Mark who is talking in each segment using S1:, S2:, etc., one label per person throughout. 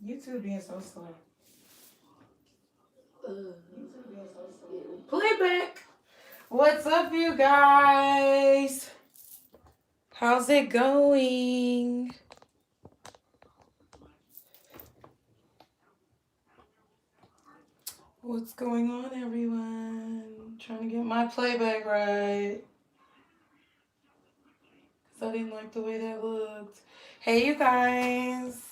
S1: YouTube being so slow. Playback. What's up, you guys? How's it going? What's going on, everyone? Trying to get my playback right. Because I didn't like the way that looked. Hey, you guys.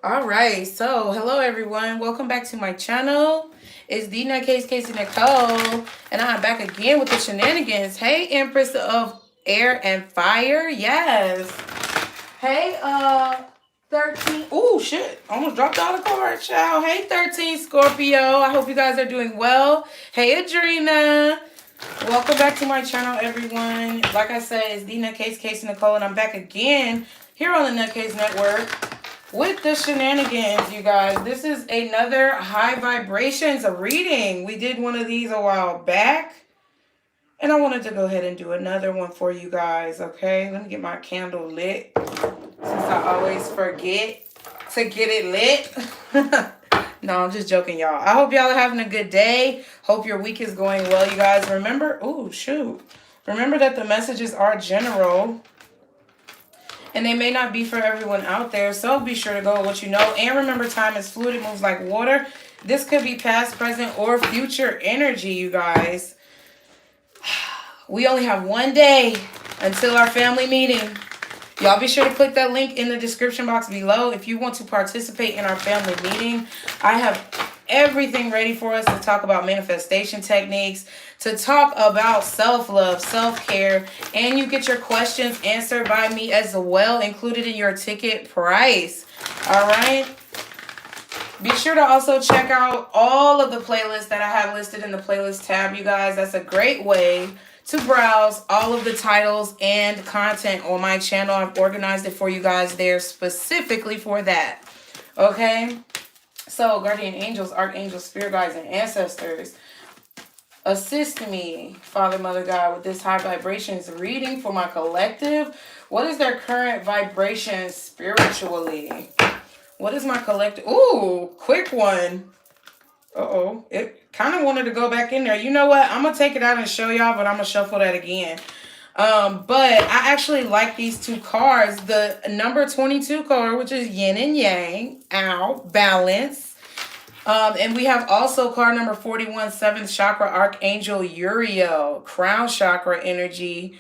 S1: All right, so hello everyone. Welcome back to my channel. It's TheNutCase, Casey Nicole, and I'm back again with the shenanigans. Hey, Empress of Air and Fire. Yes. Hey, 13. Oh, shit. Almost dropped out of the card, child. Hey, 13 Scorpio. I hope you guys are doing well. Hey, Adrena. Welcome back to my channel, everyone. Like I said, it's TheNutCase, Casey Nicole, and I'm back again here on the NutCase Network with the shenanigans, you guys. This is another high vibrations reading. We did one of these a while back, and I wanted to go ahead and do another one for you guys, okay? Let me get my candle lit, since I always forget to get it lit. No, I'm just joking, y'all. I hope y'all are having a good day. Hope your week is going well, you guys. Remember, remember that the messages are general, and they may not be for everyone out there, so be sure to go with what you know. And remember, time is fluid. It moves like water. This could be past, present, or future energy, you guys. We only have one day until our family meeting. Y'all be sure to click that link in the description box below if you want to participate in our family meeting. I have everything ready for us to talk about manifestation techniques, to talk about self-love, self-care, and you get your questions answered by me as well, included in your ticket price. All right? Be sure to also check out all of the playlists that I have listed in the playlist tab, you guys. That's a great way to browse all of the titles and content on my channel. I've organized it for you guys there specifically for that. Okay? So, guardian angels, archangels, spirit guides, and ancestors, assist me, Father, Mother, God, with this high vibrations reading for my collective. What is their current vibration spiritually? What is my collective? Ooh, quick one. Uh-oh. It kind of wanted to go back in there. You know what? I'm going to take it out and show y'all, but I'm going to shuffle that again. But I actually like these two cards. The number 22 card, which is yin and yang. Ow. Balance. And we have also card number 41, 7th chakra, Archangel Uriel. Crown chakra energy.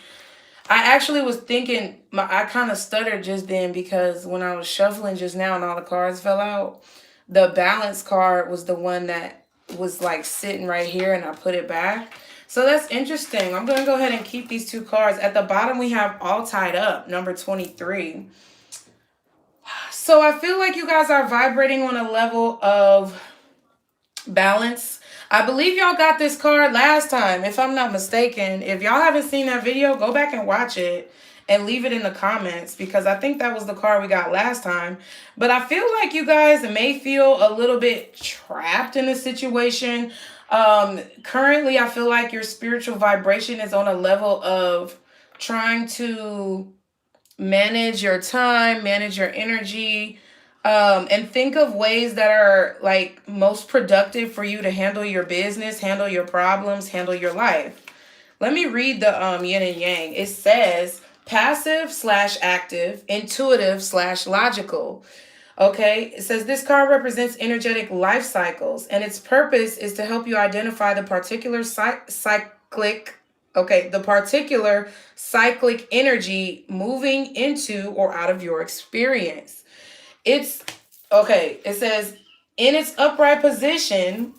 S1: I actually was thinking, I kind of stuttered just then because when I was shuffling just now and all the cards fell out, the balance card was the one that was like sitting right here and I put it back. So that's interesting. I'm going to go ahead and keep these two cards. At the bottom, we have all tied up, number 23. So I feel like you guys are vibrating on a level of balance. I believe y'all got this card last time, if I'm not mistaken. If y'all haven't seen that video, go back and watch it and leave it in the comments, because I think that was the card we got last time. But I feel like you guys may feel a little bit trapped in a situation. Currently, I feel like your spiritual vibration is on a level of trying to manage your time, manage your energy, and think of ways that are like most productive for you to handle your business, handle your problems, handle your life. Let me read the yin and yang. It says passive/active, intuitive/logical. Okay, it says this card represents energetic life cycles, and its purpose is to help you identify the particular cyclic energy moving into or out of your experience. It says in its upright position,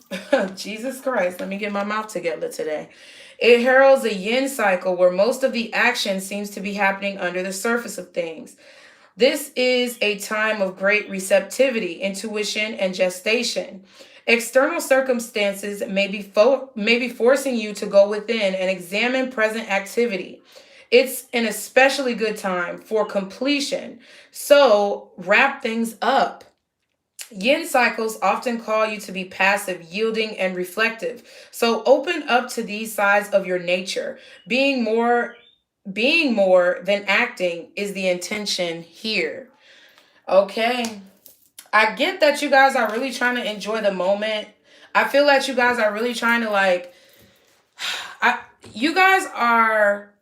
S1: Jesus Christ, let me get my mouth together today. It heralds a yin cycle where most of the action seems to be happening under the surface of things. This is a time of great receptivity, intuition, and gestation. External circumstances may be forcing you to go within and examine present activity. It's an especially good time for completion, so wrap things up. Yin cycles often call you to be passive, yielding, and reflective. So open up to these sides of your nature. Being more than acting is the intention here. Okay. I get that you guys are really trying to enjoy the moment. I feel like you guys are really trying to like I you guys are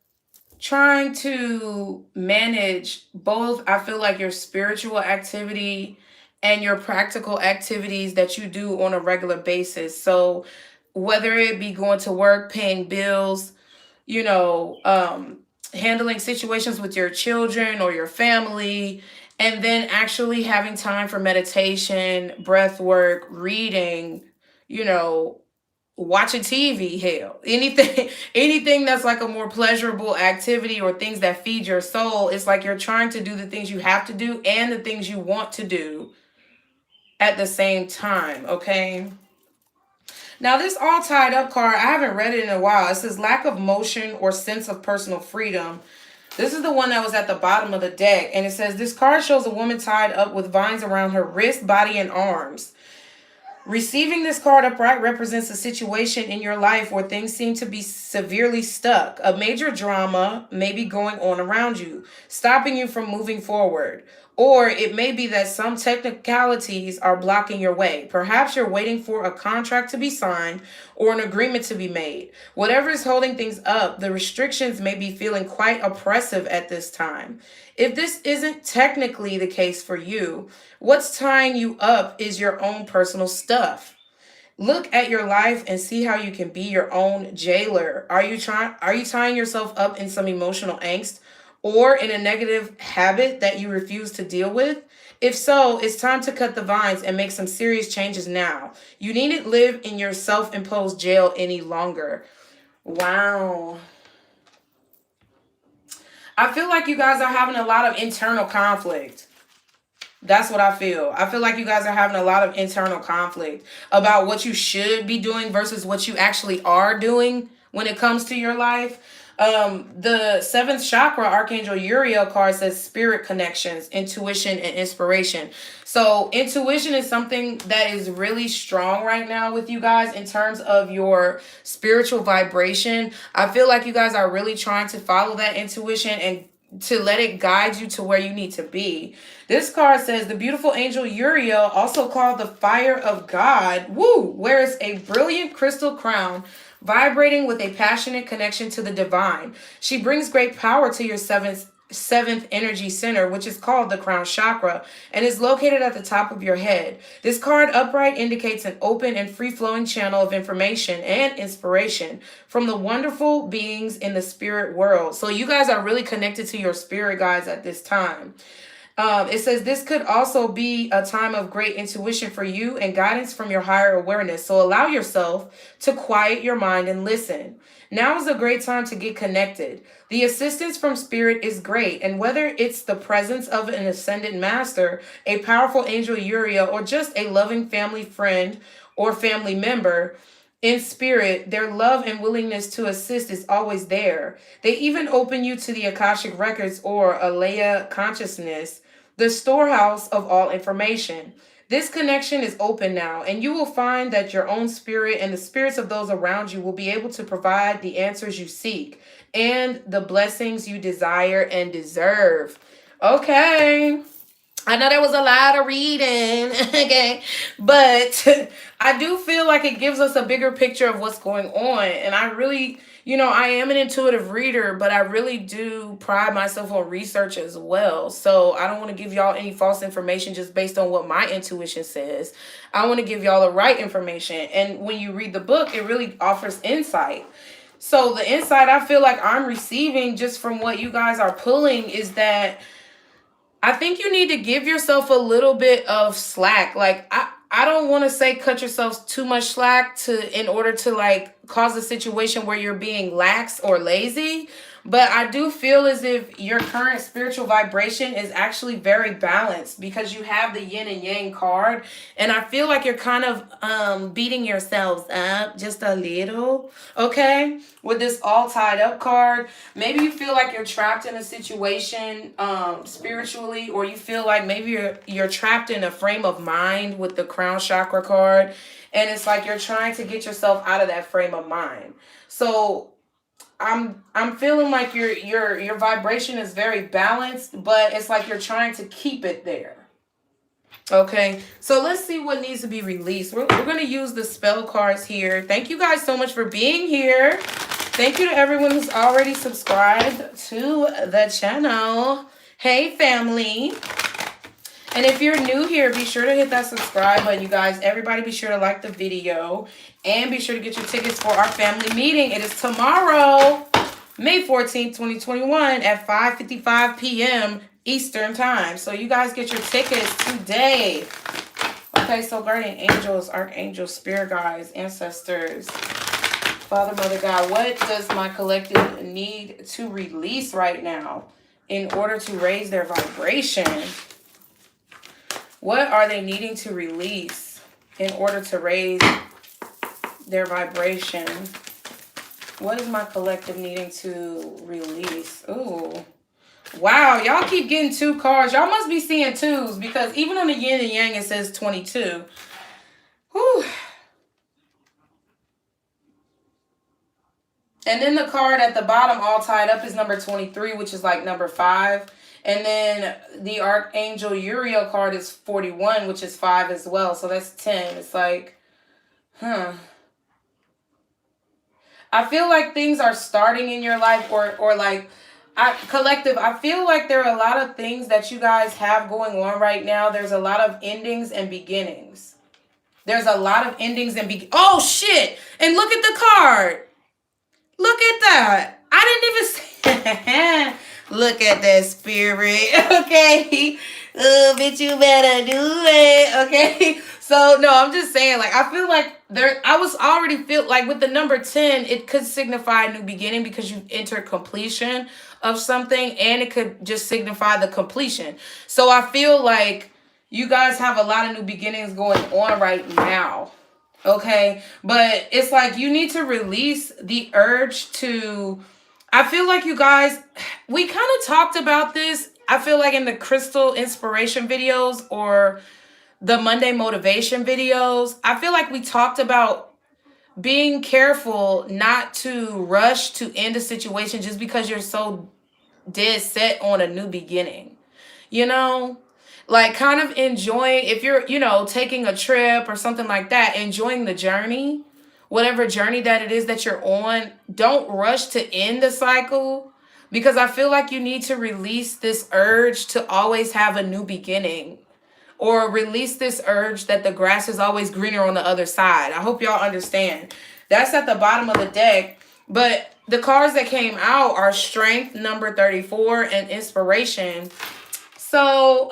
S1: trying to manage both. I feel like your spiritual activity and your practical activities that you do on a regular basis. So whether it be going to work, paying bills, you know, handling situations with your children or your family, and then actually having time for meditation, breath work, reading, you know, watching TV, hell, anything, anything that's like a more pleasurable activity or things that feed your soul. It's like you're trying to do the things you have to do and the things you want to do at the same time. Okay. Now, this all tied up card, I haven't read it in a while. It says lack of motion or sense of personal freedom. This is the one that was at the bottom of the deck. And it says this card shows a woman tied up with vines around her wrist, body, and arms. Receiving this card upright represents a situation in your life where things seem to be severely stuck. A major drama may be going on around you, stopping you from moving forward. Or it may be that some technicalities are blocking your way. Perhaps you're waiting for a contract to be signed or an agreement to be made. Whatever is holding things up, the restrictions may be feeling quite oppressive at this time. If this isn't technically the case for you, what's tying you up is your own personal stuff. Look at your life and see how you can be your own jailer. Are you tying yourself up in some emotional angst or in a negative habit that you refuse to deal with? If so, it's time to cut the vines and make some serious changes now. You needn't live in your self-imposed jail any longer. Wow. I feel like you guys are having a lot of internal conflict. That's what I feel. I feel like you guys are having a lot of internal conflict about what you should be doing versus what you actually are doing when it comes to your life. The seventh chakra, Archangel Uriel card says spirit connections, intuition, and inspiration. So, intuition is something that is really strong right now with you guys in terms of your spiritual vibration. I feel like you guys are really trying to follow that intuition and to let it guide you to where you need to be. This card says the beautiful angel Uriel, also called the fire of God, wears a brilliant crystal crown vibrating with a passionate connection to the divine. She brings great power to your seventh energy center, which is called the crown chakra and is located at the top of your head. This card upright indicates an open and free-flowing channel of information and inspiration from the wonderful beings in the spirit world. So you guys are really connected to your spirit guides at this time. It says this could also be a time of great intuition for you and guidance from your higher awareness. So allow yourself to quiet your mind and listen. Now is a great time to get connected. The assistance from spirit is great, and whether it's the presence of an ascended master, a powerful angel Uriel, or just a loving family friend or family member, in spirit, their love and willingness to assist is always there. They even open you to the Akashic Records or Alea Consciousness, the storehouse of all information. This connection is open now, and you will find that your own spirit and the spirits of those around you will be able to provide the answers you seek and the blessings you desire and deserve. Okay. I know there was a lot of reading, okay, but I do feel like it gives us a bigger picture of what's going on. And I really, I am an intuitive reader, but I really do pride myself on research as well. So I don't want to give y'all any false information just based on what my intuition says. I want to give y'all the right information. And when you read the book, it really offers insight. So the insight I feel like I'm receiving just from what you guys are pulling is that I think you need to give yourself a little bit of slack. Like I don't want to say cut yourself too much slack in order to like cause a situation where you're being lax or lazy, but I do feel as if your current spiritual vibration is actually very balanced because you have the yin and yang card, and I feel like you're kind of beating yourselves up just a little, okay? With this all tied up card, maybe you feel like you're trapped in a situation spiritually, or you feel like maybe you're trapped in a frame of mind with the crown chakra card, and it's like you're trying to get yourself out of that frame of mind. So I'm feeling like your vibration is very balanced, but it's like you're trying to keep it there. Okay, so let's see what needs to be released. We're going to use the spell cards here. Thank you guys so much for being here. Thank you to everyone who's already subscribed to the channel. Hey, family. And if you're new here, be sure to hit that subscribe button, you guys. Everybody be sure to like the video. And be sure to get your tickets for our family meeting. It is tomorrow, May 14th, 2021 at 5:55 p.m. Eastern time. So you guys get your tickets today. Okay, so guardian angels, archangels, spirit guides, ancestors, Father, Mother, God, what does my collective need to release right now in order to raise their vibration? What are they needing to release in order to raise their vibration? What is my collective needing to release? Ooh. Wow, y'all keep getting 2 cards. Y'all must be seeing 2s because even on the yin and yang it says 22. Whew. And then the card at the bottom all tied up is number 23, which is like number 5. And then the Archangel Uriel card is 41, which is 5 as well. So that's 10. It's like, I feel like things are starting in your life or like, collective, I feel like there are a lot of things that you guys have going on right now. There's a lot of endings and beginnings. There's a lot of endings and oh, shit. And look at the card. Look at that. I didn't even say look at that spirit. Okay. Oh, bitch, you better do it. Okay. So, no, I'm just saying, like, I feel like I was already feel like with the number 10, it could signify a new beginning because you enter completion of something, and it could just signify the completion. So I feel like you guys have a lot of new beginnings going on right now. Okay, but it's like you need to release the urge to, I feel like you guys, we kind of talked about this, I feel like in the crystal inspiration videos or the Monday motivation videos, I feel like we talked about being careful not to rush to end a situation just because you're so dead set on a new beginning, you know? Like kind of enjoying, if you're, taking a trip or something like that, enjoying the journey, whatever journey that it is that you're on. Don't rush to end the cycle because I feel like you need to release this urge to always have a new beginning or release this urge that the grass is always greener on the other side. I hope y'all understand. That's at the bottom of the deck. But the cards that came out are Strength, number 34, and Inspiration. So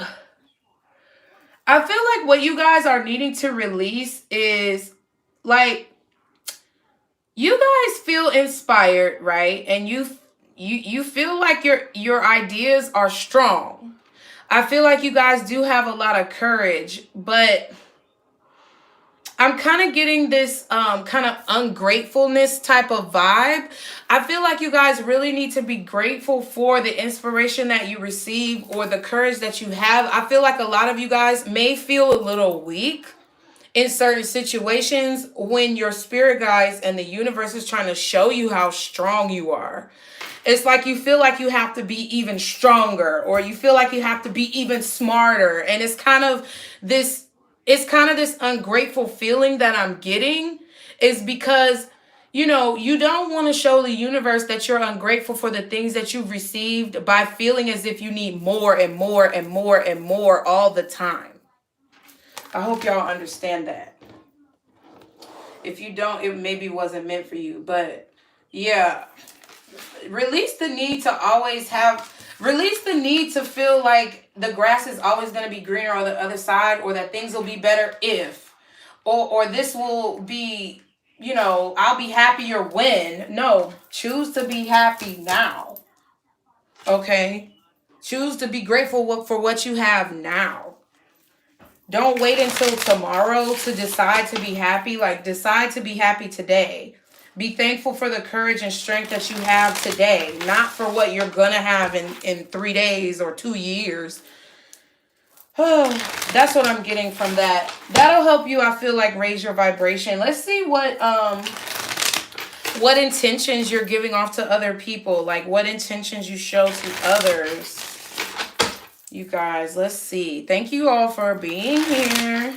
S1: I feel like what you guys are needing to release is like you guys feel inspired, right? And you feel like your ideas are strong. I feel like you guys do have a lot of courage, but I'm kind of getting this kind of ungratefulness type of vibe. I feel like you guys really need to be grateful for the inspiration that you receive or the courage that you have. I feel like a lot of you guys may feel a little weak in certain situations when your spirit guides and the universe is trying to show you how strong you are. It's like you feel like you have to be even stronger or you feel like you have to be even smarter. And it's kind of this ungrateful feeling that I'm getting is because, you don't want to show the universe that you're ungrateful for the things that you've received by feeling as if you need more and more and more and more all the time. I hope y'all understand that. If you don't, it maybe wasn't meant for you. But yeah, release the need to feel like the grass is always going to be greener on the other side, or that things will be better if, or this will be, I'll be happier when. No, choose to be happy now. Okay? Choose to be grateful for what you have now. Don't wait until tomorrow to decide to be happy. Like, decide to be happy today. Be thankful for the courage and strength that you have today, not for what you're going to have in 3 days or 2 years. Oh, that's what I'm getting from that. That'll help you, I feel like, raise your vibration. Let's see what intentions you're giving off to other people. Like, what intentions you show to others. You guys, let's see. Thank you all for being here.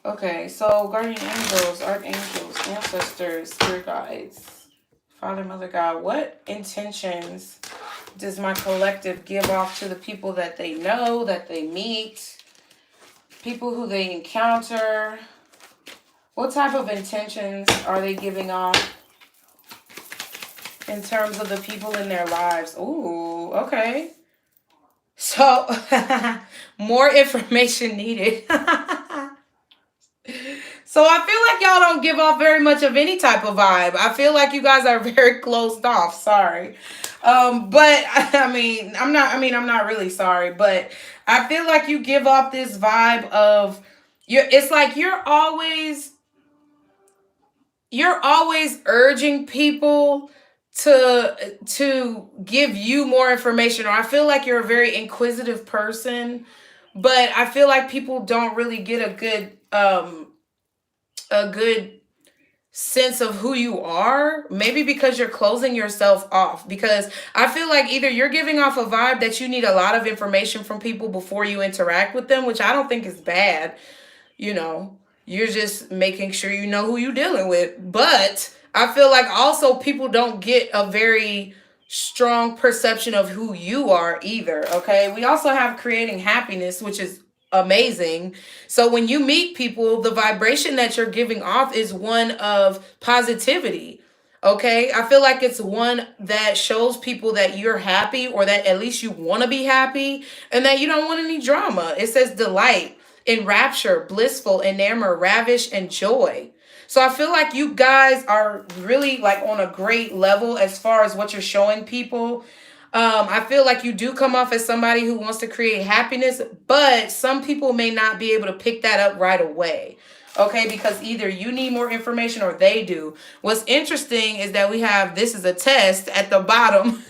S1: Okay, so guardian angels, archangels, ancestors, spirit guides, Father, Mother, God, what intentions does my collective give off to the people that they know, that they meet, people who they encounter? What type of intentions are they giving off in terms of the people in their lives? Ooh, okay. So, more information needed. So I feel like y'all don't give off very much of any type of vibe. I feel like you guys are very closed off. Sorry. But I'm not really sorry, but I feel like you give off this vibe of it's like you're always urging people to give you more information, or I feel like you're a very inquisitive person, but I feel like people don't really get a good sense of who you are, maybe because you're closing yourself off. Because I feel like either you're giving off a vibe that you need a lot of information from people before you interact with them, which I don't think is bad. You know, you're just making sure you know who you're dealing with. But I feel like also people don't get a very strong perception of who you are either. Okay. We also have creating happiness, which is amazing. So when you meet people, the vibration that you're giving off is one of positivity. Okay. I feel like it's one that shows people that you're happy, or that at least you want to be happy, and that you don't want any drama. It says delight, enrapture, blissful, enamor, ravish, and joy. So I feel like you guys are really like on a great level as far as what you're showing people. I feel like you do come off as somebody who wants to create happiness, but some people may not be able to pick that up right away. Okay, because either you need more information or they do. What's interesting is that we have this is a test at the bottom.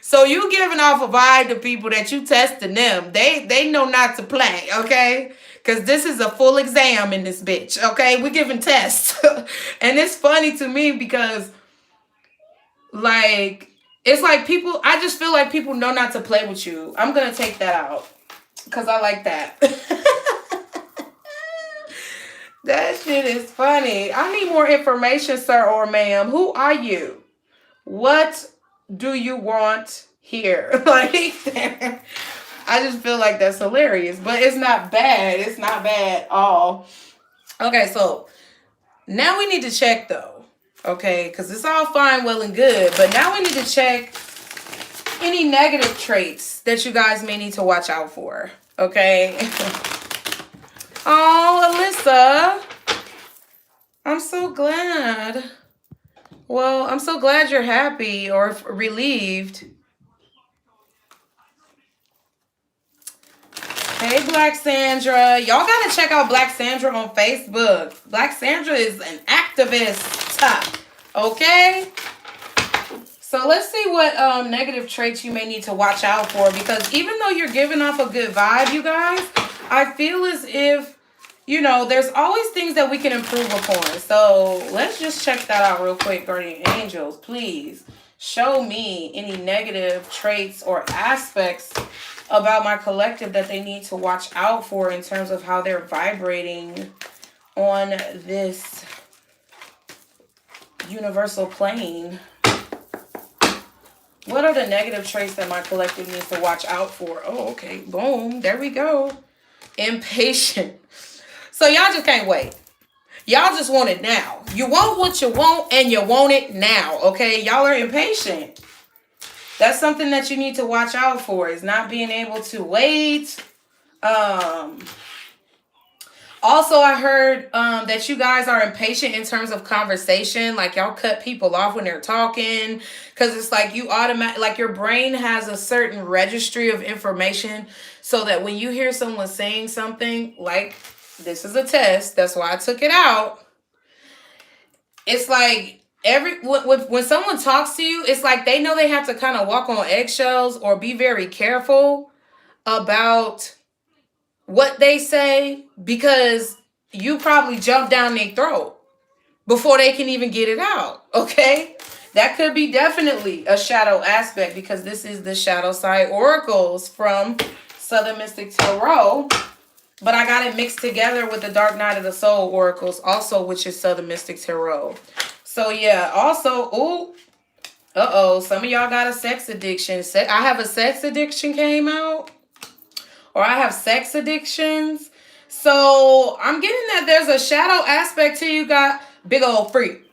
S1: So you giving off a vibe to people that you testing them. They know not to play, okay? Because this is a full exam in this bitch, okay? We giving tests. And it's funny to me because, like, it's like people, I just feel like people know not to play with you. I'm going to take that out because I like that. That shit is funny. I need more information, sir or ma'am. Who are you? What do you want here? Like, I just feel like that's hilarious, but it's not bad. It's not bad at all. Okay, so now we need to check though. Okay, because it's all fine, well, and good, but now we need to check any negative traits that you guys may need to watch out for. Okay. Oh, Alyssa, I'm so glad. Well, I'm so glad you're happy or relieved. Hey, Black Sandra. Y'all gotta check out Black Sandra on Facebook. Black Sandra is an activist. Okay? So let's see what negative traits you may need to watch out for. Because even though you're giving off a good vibe, you guys, I feel as if, there's always things that we can improve upon. So let's just check that out real quick, Guardian Angels. Please show me any negative traits or aspects about my collective that they need to watch out for in terms of how they're vibrating on this universal plane. What are the negative traits that my collective needs to watch out for? Oh, okay. Boom. There we go. Impatient. So y'all just can't wait. Y'all just want it now. You want what you want and you want it now. Okay. Y'all are impatient. That's something that you need to watch out for, is not being able to wait. Also, I heard that you guys are impatient in terms of conversation. Like, y'all cut people off when they're talking. Because it's like like your brain has a certain registry of information. So that when you hear someone saying something, like, this is a test. That's why I took it out. It's like, when someone talks to you, it's like they know they have to kind of walk on eggshells or be very careful about what they say, because you probably jump down their throat before they can even get it out. Okay? That could be definitely a shadow aspect because this is the shadow side oracles from Southern Mystic Tarot. But I got it mixed together with the Dark Night of the Soul oracles also, which is Southern Mystic Tarot. So yeah, also, some of y'all got a sex addiction. I have a sex addiction came out. Or I have sex addictions. So I'm getting that there's a shadow aspect to you. Got big old freak.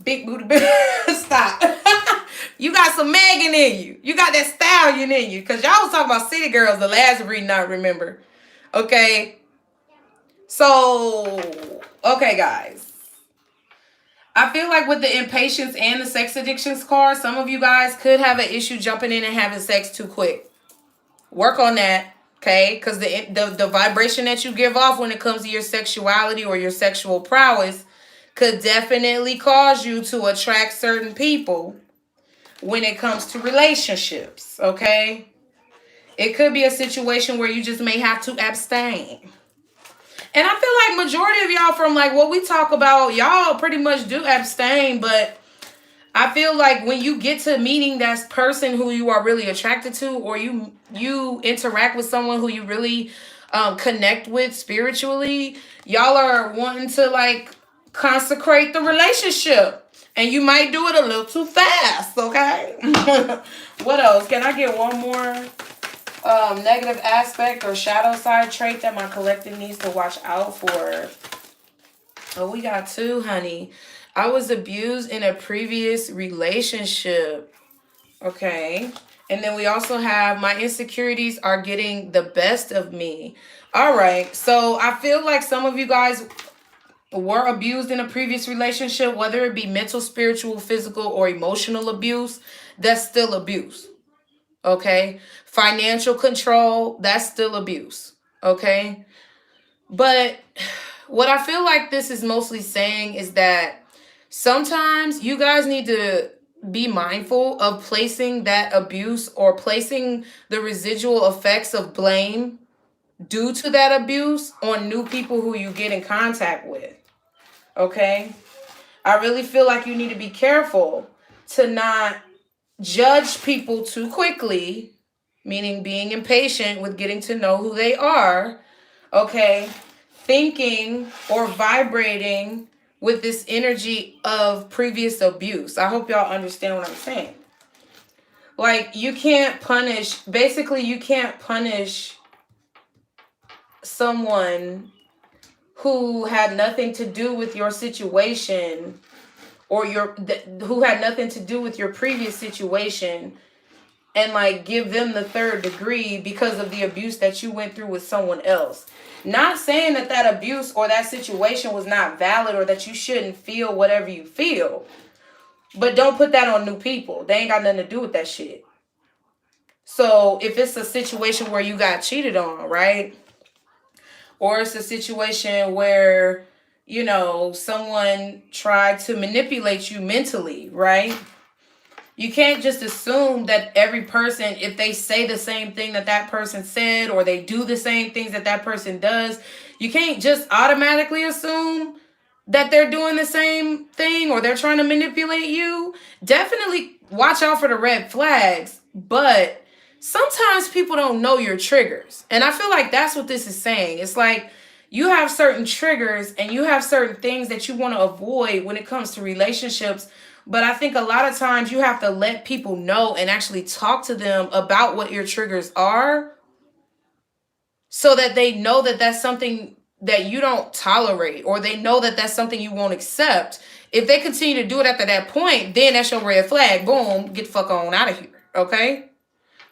S1: Big booty. Stop. You got some Megan in you. You got that stallion in you. Because y'all was talking about city girls the last reading I remember. Okay. So, okay, guys. I feel like with the impatience and the sex addictions card, some of you guys could have an issue jumping in and having sex too quick. Work on that. Okay, because the vibration that you give off when it comes to your sexuality or your sexual prowess could definitely cause you to attract certain people when it comes to relationships, okay? It could be a situation where you just may have to abstain. And I feel like majority of y'all from like what we talk about, y'all pretty much do abstain, but I feel like when you get to meeting that person who you are really attracted to, or you interact with someone who you really connect with spiritually, y'all are wanting to like consecrate the relationship. And you might do it a little too fast, okay? What else? Can I get one more negative aspect or shadow side trait that my collective needs to watch out for? Oh, we got two, honey. I was abused in a previous relationship. Okay. And then we also have my insecurities are getting the best of me. All right. So I feel like some of you guys were abused in a previous relationship, whether it be mental, spiritual, physical, or emotional abuse. That's still abuse. Okay. Financial control, that's still abuse. Okay. But what I feel like this is mostly saying is that sometimes you guys need to be mindful of placing that abuse or placing the residual effects of blame due to that abuse on new people who you get in contact with. Okay? I really feel like you need to be careful to not judge people too quickly, meaning being impatient with getting to know who they are. Okay? Thinking or vibrating with this energy of previous abuse. I hope y'all understand what I'm saying. Like, you can't punish someone who had nothing to do with your situation or who had nothing to do with your previous situation and like give them the third degree because of the abuse that you went through with someone else. Not saying that that abuse or that situation was not valid or that you shouldn't feel whatever you feel. But don't put that on new people. They ain't got nothing to do with that shit. So if it's a situation where you got cheated on, right? Or it's a situation where, someone tried to manipulate you mentally, right? You can't just assume that every person, if they say the same thing that that person said, or they do the same things that that person does, you can't just automatically assume that they're doing the same thing or they're trying to manipulate you. Definitely watch out for the red flags, but sometimes people don't know your triggers. And I feel like that's what this is saying. It's like you have certain triggers and you have certain things that you want to avoid when it comes to relationships. But I think a lot of times you have to let people know and actually talk to them about what your triggers are so that they know that that's something that you don't tolerate, or they know that that's something you won't accept. If they continue to do it after that point, then that's your red flag. Boom, get the fuck on out of here, okay?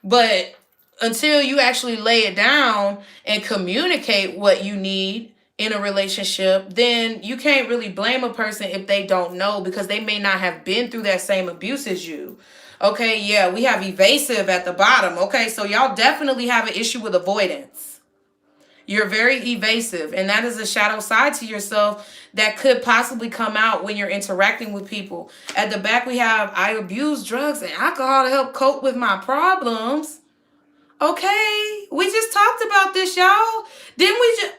S1: But until you actually lay it down and communicate what you need in a relationship, then you can't really blame a person if they don't know, because they may not have been through that same abuse as you. Okay, yeah, we have evasive at the bottom. Okay, so y'all definitely have an issue with avoidance. You're very evasive, and that is a shadow side to yourself that could possibly come out when you're interacting with people. At the back, we have, I abuse drugs and alcohol to help cope with my problems. Okay, we just talked about this, y'all. Didn't we just...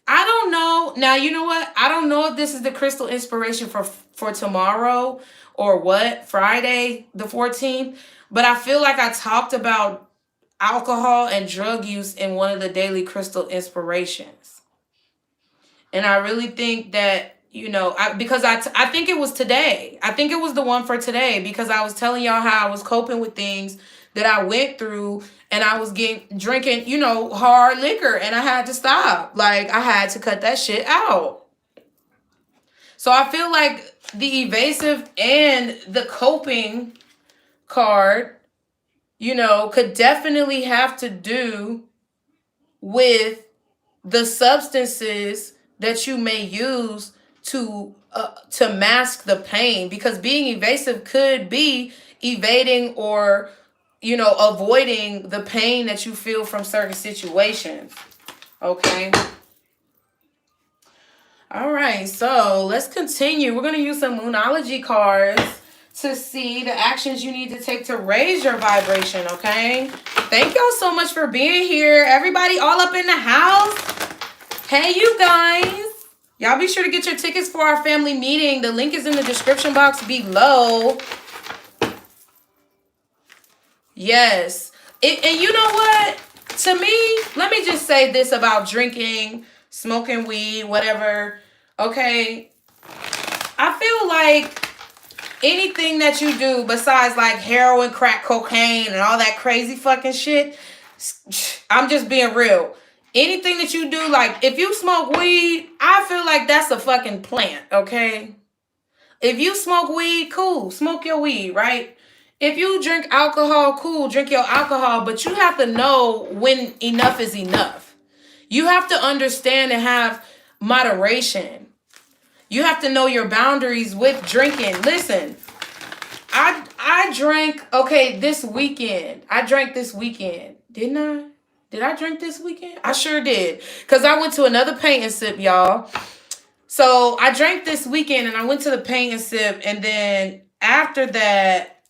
S1: I don't know. Now, you know what? I don't know if this is the crystal inspiration for tomorrow or what, Friday the 14th, but I feel like I talked about alcohol and drug use in one of the daily crystal inspirations. And I really think that, because I think it was today. I think it was the one for today because I was telling y'all how I was coping with things that I went through and I was drinking, hard liquor and I had to stop. Like I had to cut that shit out. So I feel like the evasive and the coping card, could definitely have to do with the substances that you may use to mask the pain, because being evasive could be evading or avoiding the pain that you feel from certain situations. Okay. All right, so let's continue. We're going to use some Moonology cards to see the actions you need to take to raise your vibration, okay? Thank y'all so much for being here. Everybody all up in the house. Hey, you guys. Y'all be sure to get your tickets for our family meeting. The link is in the description box below. Yes. And you know what? To me, let me just say this about drinking, smoking weed, whatever. Okay. I feel like anything that you do besides like heroin, crack cocaine, and all that crazy fucking shit, I'm just being real. Anything that you do, like if you smoke weed, I feel like that's a fucking plant, okay? If you smoke weed, cool, smoke your weed, right? If you drink alcohol, cool, drink your alcohol, but you have to know when enough is enough. You have to understand and have moderation. You have to know your boundaries with drinking. Listen, I drank, okay, this weekend. I drank this weekend. Didn't I? Did I drink this weekend? I sure did. Because I went to another paint and sip, y'all. So I drank this weekend and I went to the paint and sip. And then after that,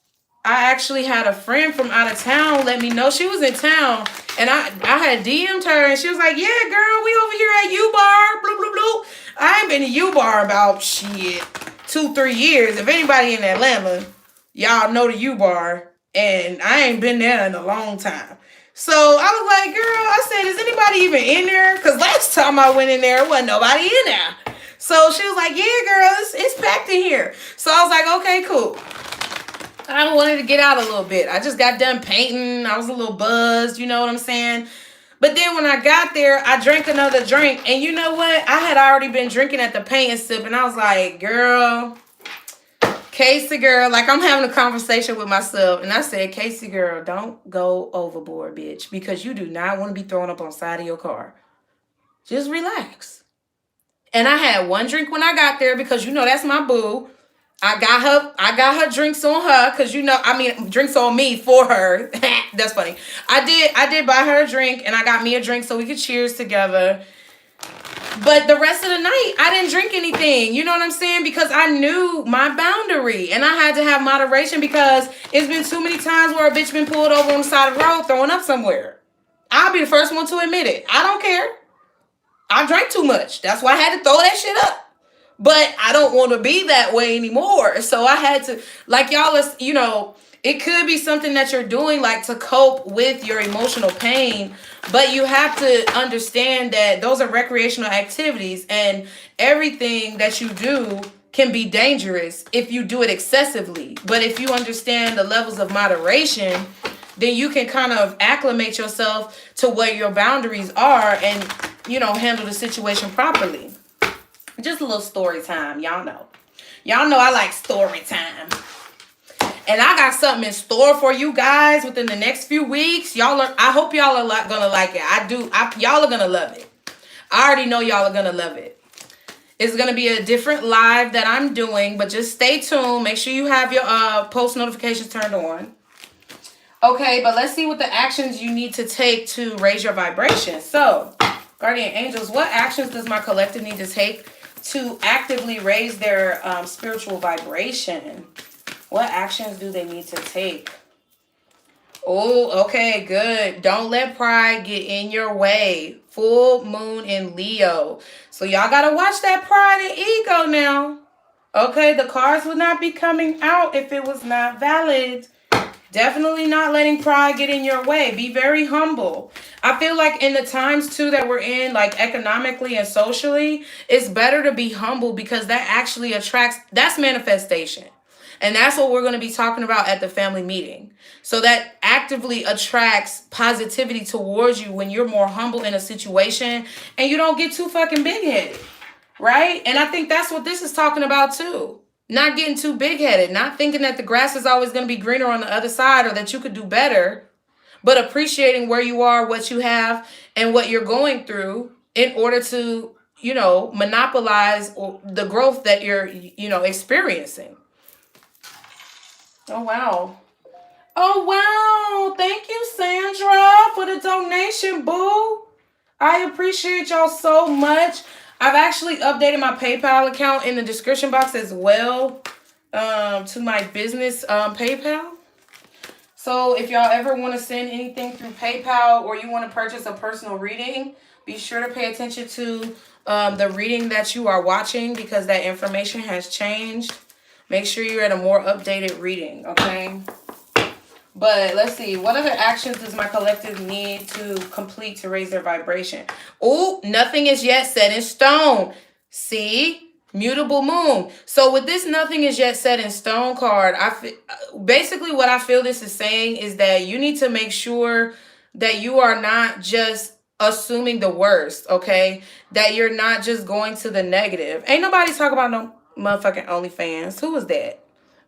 S1: I actually had a friend from out of town let me know she was in town. And I had DM'd her and she was like, yeah, girl, we over here at U-Bar. Blah, blah, blah. I ain't been to U-Bar about, 2-3 years. If anybody in Atlanta, y'all know the U-Bar. And I ain't been there in a long time. So I was like, girl, I said, is anybody even in there? Because last time I went in there, wasn't nobody in there. So she was like, yeah, girl, it's packed in here. So I was like, okay, cool. I wanted to get out a little bit. I just got done painting. I was a little buzzed, you know what I'm saying? But then when I got there, I drank another drink. And you know what? I had already been drinking at the paint and sip. And I was like, girl, Casey girl, like I'm having a conversation with myself. And I said, Casey girl, don't go overboard, bitch. Because you do not want to be throwing up on the side of your car. Just relax. And I had one drink when I got there because, that's my boo. I got her drinks on her because, drinks on me for her. That's funny. I did buy her a drink and I got me a drink so we could cheers together. But the rest of the night, I didn't drink anything. You know what I'm saying? Because I knew my boundary. And I had to have moderation because it's been too many times where a bitch been pulled over on the side of the road throwing up somewhere. I'll be the first one to admit it. I don't care. I drank too much. That's why I had to throw that shit up. But I don't want to be that way anymore. So I had to, like y'all, it could be something that you're doing like to cope with your emotional pain. But you have to understand that those are recreational activities and everything that you do can be dangerous if you do it excessively. But if you understand the levels of moderation, then you can kind of acclimate yourself to where your boundaries are and, handle the situation properly. Just a little story time. Y'all know I like story time. And I got something in store for you guys within the next few weeks. I hope y'all are gonna like it. Y'all are gonna love it. I already know y'all are gonna love it. It's gonna be a different live that I'm doing, but just stay tuned. Make sure you have your post notifications turned on. Okay, but let's see what the actions you need to take to raise your vibration. So, guardian angels, what actions does my collective need to take to actively raise their spiritual vibration? What actions do they need to take? Oh, okay, good. Don't let pride get in your way. Full moon in Leo. So y'all gotta watch that pride and ego now. Okay, the cards would not be coming out if it was not valid. Definitely not letting pride get in your way. Be very humble. I feel like in the times too that we're in, like economically and socially, it's better to be humble because that actually attracts, that's manifestation. And that's what we're going to be talking about at the family meeting. So that actively attracts positivity towards you when you're more humble in a situation and you don't get too fucking big headed. Right? And I think that's what this is talking about too. Not getting too big headed, not thinking that the grass is always going to be greener on the other side or that you could do better, but appreciating where you are, what you have, and what you're going through in order to, monopolize the growth that you're, experiencing. Oh, wow. Oh, wow. Thank you, Sandra, for the donation, boo. I appreciate y'all so much. I've actually updated my PayPal account in the description box as well, to my business PayPal. So if y'all ever want to send anything through PayPal or you want to purchase a personal reading, be sure to pay attention to the reading that you are watching because that information has changed. Make sure you're at a more updated reading, okay? But let's see. What other actions does my collective need to complete to raise their vibration? Oh, nothing is yet set in stone. See? Mutable moon. So with this nothing is yet set in stone card, basically what I feel this is saying is that you need to make sure that you are not just assuming the worst, okay? That you're not just going to the negative. Ain't nobody talk about no motherfucking OnlyFans. Who was that?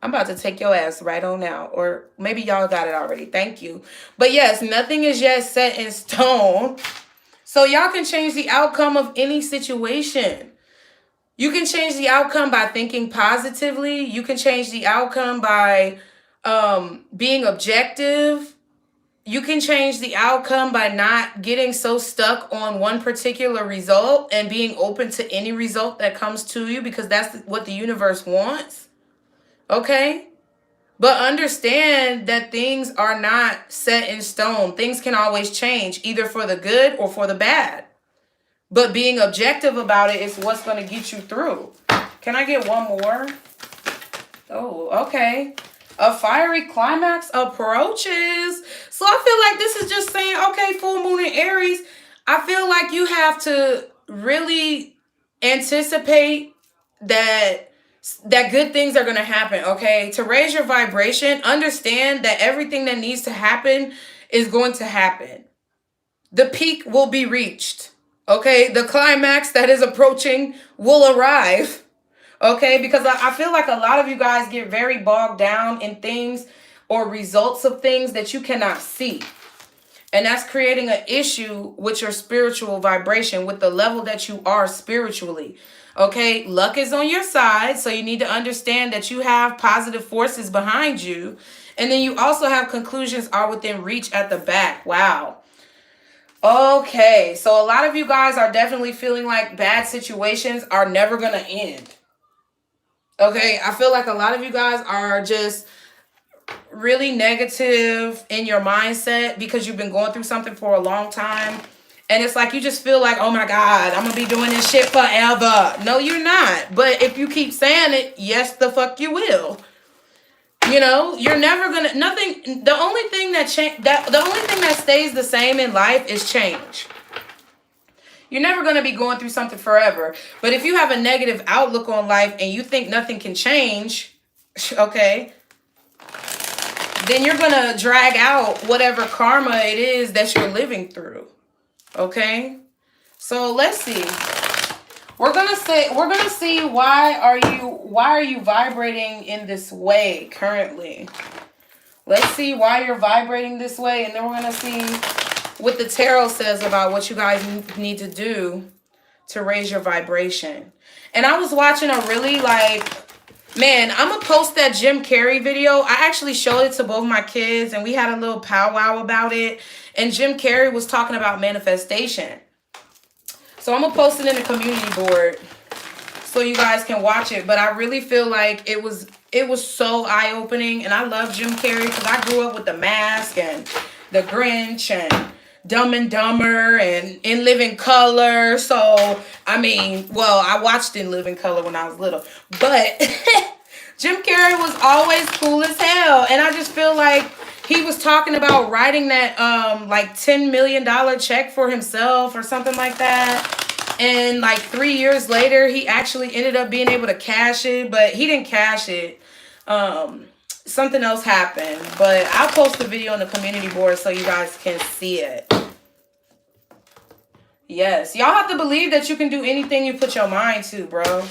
S1: I'm about to take your ass right on now. Or maybe y'all got it already. Thank you. But yes, nothing is yet set in stone. So y'all can change the outcome of any situation. You can change the outcome by thinking positively. You can change the outcome by being objective. You can change the outcome by not getting so stuck on one particular result and being open to any result that comes to you because that's what the universe wants. Okay? But understand that things are not set in stone. Things can always change, either for the good or for the bad. But being objective about it is what's going to get you through. Can I get one more? Oh, okay. A fiery climax approaches. So I feel like this is just saying, okay, full moon in Aries, I feel like you have to really anticipate that good things are going to happen, okay? To raise your vibration, understand that everything that needs to happen is going to happen. The peak will be reached, okay? The climax that is approaching will arrive, okay? Because I feel like a lot of you guys get very bogged down in things or results of things that you cannot see. And that's creating an issue with your spiritual vibration, with the level that you are spiritually. Okay, luck is on your side, so you need to understand that you have positive forces behind you. And then you also have conclusions are within reach at the back. Wow. Okay, so a lot of you guys are definitely feeling like bad situations are never going to end. Okay, I feel like a lot of you guys are just really negative in your mindset because you've been going through something for a long time. And it's like you just feel like, oh my God, I'm going to be doing this shit forever. No, you're not. But if you keep saying it, yes, the fuck you will. You know, you're never going to, nothing, the only thing that stays the same in life is change. You're never going to be going through something forever. But if you have a negative outlook on life and you think nothing can change, okay, then you're going to drag out whatever karma it is that you're living through. Okay, so let's see. We're gonna see why are you vibrating in this way currently. Let's see why you're vibrating this way, and then we're gonna see what the tarot says about what you guys need to do to raise your vibration. And I was watching a really man, I'm gonna post that Jim Carrey video. I actually showed it to both my kids and we had a little powwow about it. And Jim Carrey was talking about manifestation. So I'm gonna post it in the community board so you guys can watch it. But I really feel like it was It was so eye-opening, and I love Jim Carrey because I grew up with The Mask and The Grinch and Dumb and Dumber and In Living Color. So, I mean, well, I watched In Living Color when I was little, but Jim Carrey was always cool as hell, and I just feel like he was talking about writing that like $10 million check for himself or something like that. And like 3 years later, he actually ended up being able to cash it, but he didn't cash it. Something else happened, but I'll post the video on the community board so you guys can see it. Yes, y'all have to believe that you can do anything you put your mind to, bro.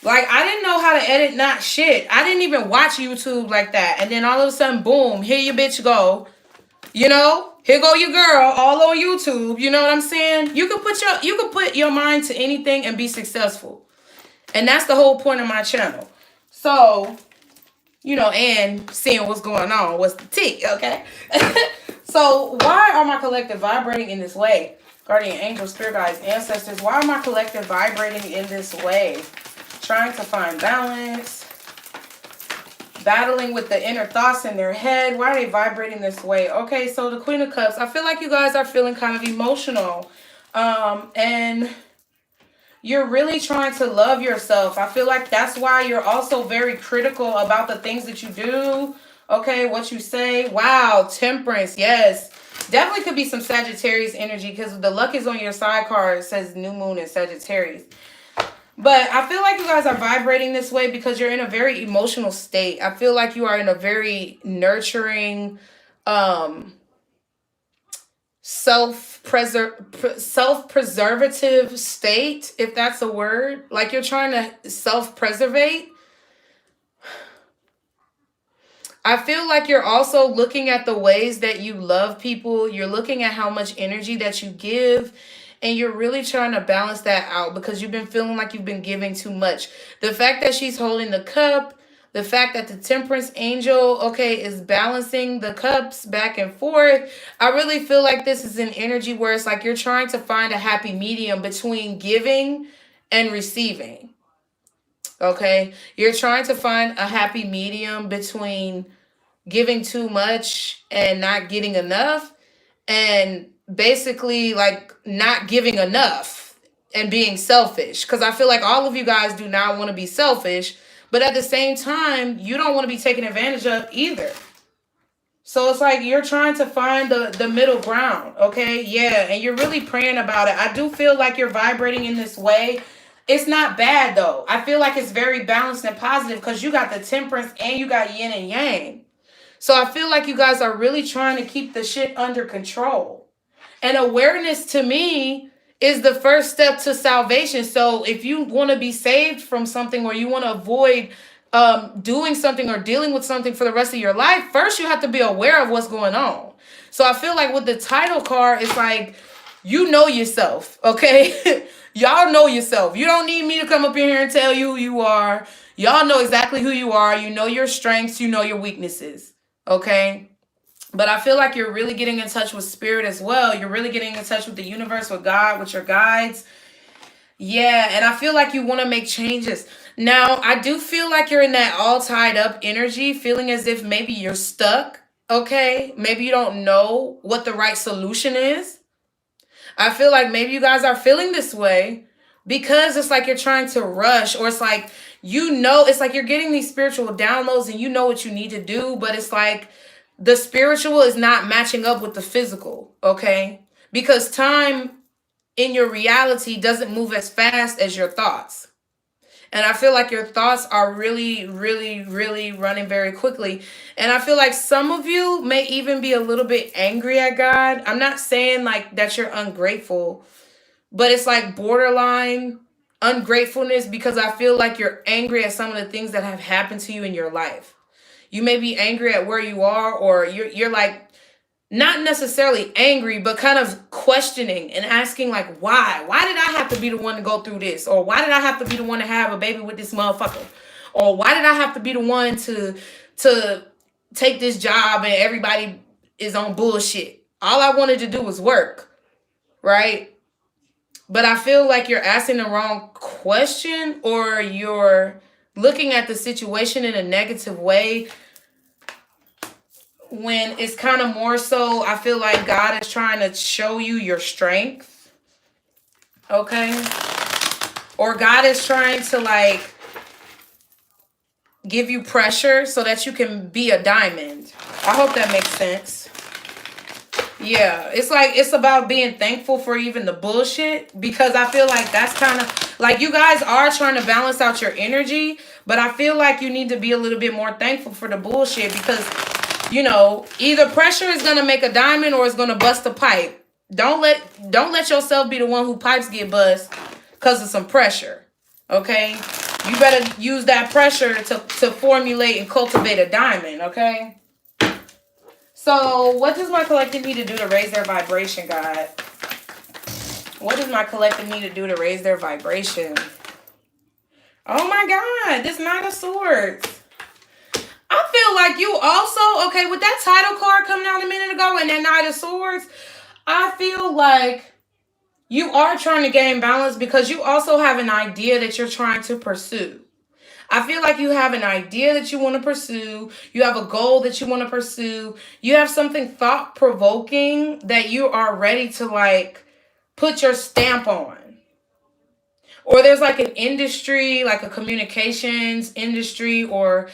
S1: Like, I didn't know how to edit not shit. I didn't even watch YouTube like that. And then all of a sudden, boom, here your bitch go. You know, here go your girl all on YouTube. You know what I'm saying? You can put your mind to anything and be successful. And that's the whole point of my channel. So, you know, and seeing what's going on, what's the tea, okay? So, why are my collective vibrating in this way? Guardian angels, spirit guides, ancestors, why are my collective vibrating in this way? Trying to find balance, battling with the inner thoughts in their head. Why are they vibrating this way? Okay, so the Queen of Cups, I feel like you guys are feeling kind of emotional. And you're really trying to love yourself. I feel like that's why you're also very critical about the things that you do. Okay, what you say. Wow, Temperance, yes. Definitely could be some Sagittarius energy because the luck is on your side card. It says new moon in Sagittarius. But I feel like you guys are vibrating this way because you're in a very emotional state. I feel like you are in a very nurturing, self-preservative state, if that's a word. Like you're trying to self-preservate. I feel like you're also looking at the ways that you love people. You're looking at how much energy that you give. And you're really trying to balance that out because you've been feeling like you've been giving too much. The fact that she's holding the cup, the fact that the Temperance angel, okay, is balancing the cups back and forth. I really feel like this is an energy where it's like you're trying to find a happy medium between giving and receiving. Okay? You're trying to find a happy medium between giving too much and not getting enough. And basically like not giving enough and being selfish, because I feel like all of you guys do not want to be selfish, but at the same time you don't want to be taken advantage of either. So it's like you're trying to find the middle ground. Okay, yeah, and you're really praying about it. I do feel like you're vibrating in this way. It's not bad though. I feel like it's very balanced and positive because you got the Temperance and you got yin and yang. So I feel like you guys are really trying to keep the shit under control. And awareness to me is the first step to salvation. So if you want to be saved from something or you want to avoid doing something or dealing with something for the rest of your life, first you have to be aware of what's going on. So I feel like with the title card, it's like, you know yourself, okay? Y'all know yourself. You don't need me to come up in here and tell you who you are. Y'all know exactly who you are. You know your strengths. You know your weaknesses, okay? But I feel like you're really getting in touch with spirit as well. You're really getting in touch with the universe, with God, with your guides. Yeah, and I feel like you want to make changes. Now, I do feel like you're in that all tied up energy, feeling as if maybe you're stuck, okay? Maybe you don't know what the right solution is. I feel like maybe you guys are feeling this way because it's like you're trying to rush, or it's like, you know, it's like you're getting these spiritual downloads and you know what you need to do, but it's like the spiritual is not matching up with the physical, okay? Because time in your reality doesn't move as fast as your thoughts. And I feel like your thoughts are really, really, really running very quickly. And I feel like some of you may even be a little bit angry at God. I'm not saying like that you're ungrateful, but it's like borderline ungratefulness because I feel like you're angry at some of the things that have happened to you in your life. You may be angry at where you are, or you're like not necessarily angry, but kind of questioning and asking like, why? Why did I have to be the one to go through this? Or why did I have to be the one to have a baby with this motherfucker? Or why did I have to be the one to take this job and everybody is on bullshit? All I wanted to do was work, right? But I feel like you're asking the wrong question, or you're looking at the situation in a negative way, when it's kind of more so, I feel like God is trying to show you your strength, okay? Or God is trying to like give you pressure so that you can be a diamond. I hope that makes sense. Yeah, it's like, it's about being thankful for even the bullshit, because I feel like that's kind of like, you guys are trying to balance out your energy, but I feel like you need to be a little bit more thankful for the bullshit, because, you know, either pressure is going to make a diamond or it's going to bust a pipe. Don't let yourself be the one who pipes get bust because of some pressure. Okay? You better use that pressure to formulate and cultivate a diamond, okay? So, what does my collective need to do to raise their vibration, God? What does my collective need to do to raise their vibration? Oh my God, this Knight of Swords. I feel like you also, okay, with that title card coming out a minute ago and that Knight of Swords, I feel like you are trying to gain balance because you also have an idea that you're trying to pursue. I feel like you have an idea that you want to pursue. You have a goal that you want to pursue. You have something thought-provoking that you are ready to like put your stamp on. Or there's like an industry, like a communications industry, or,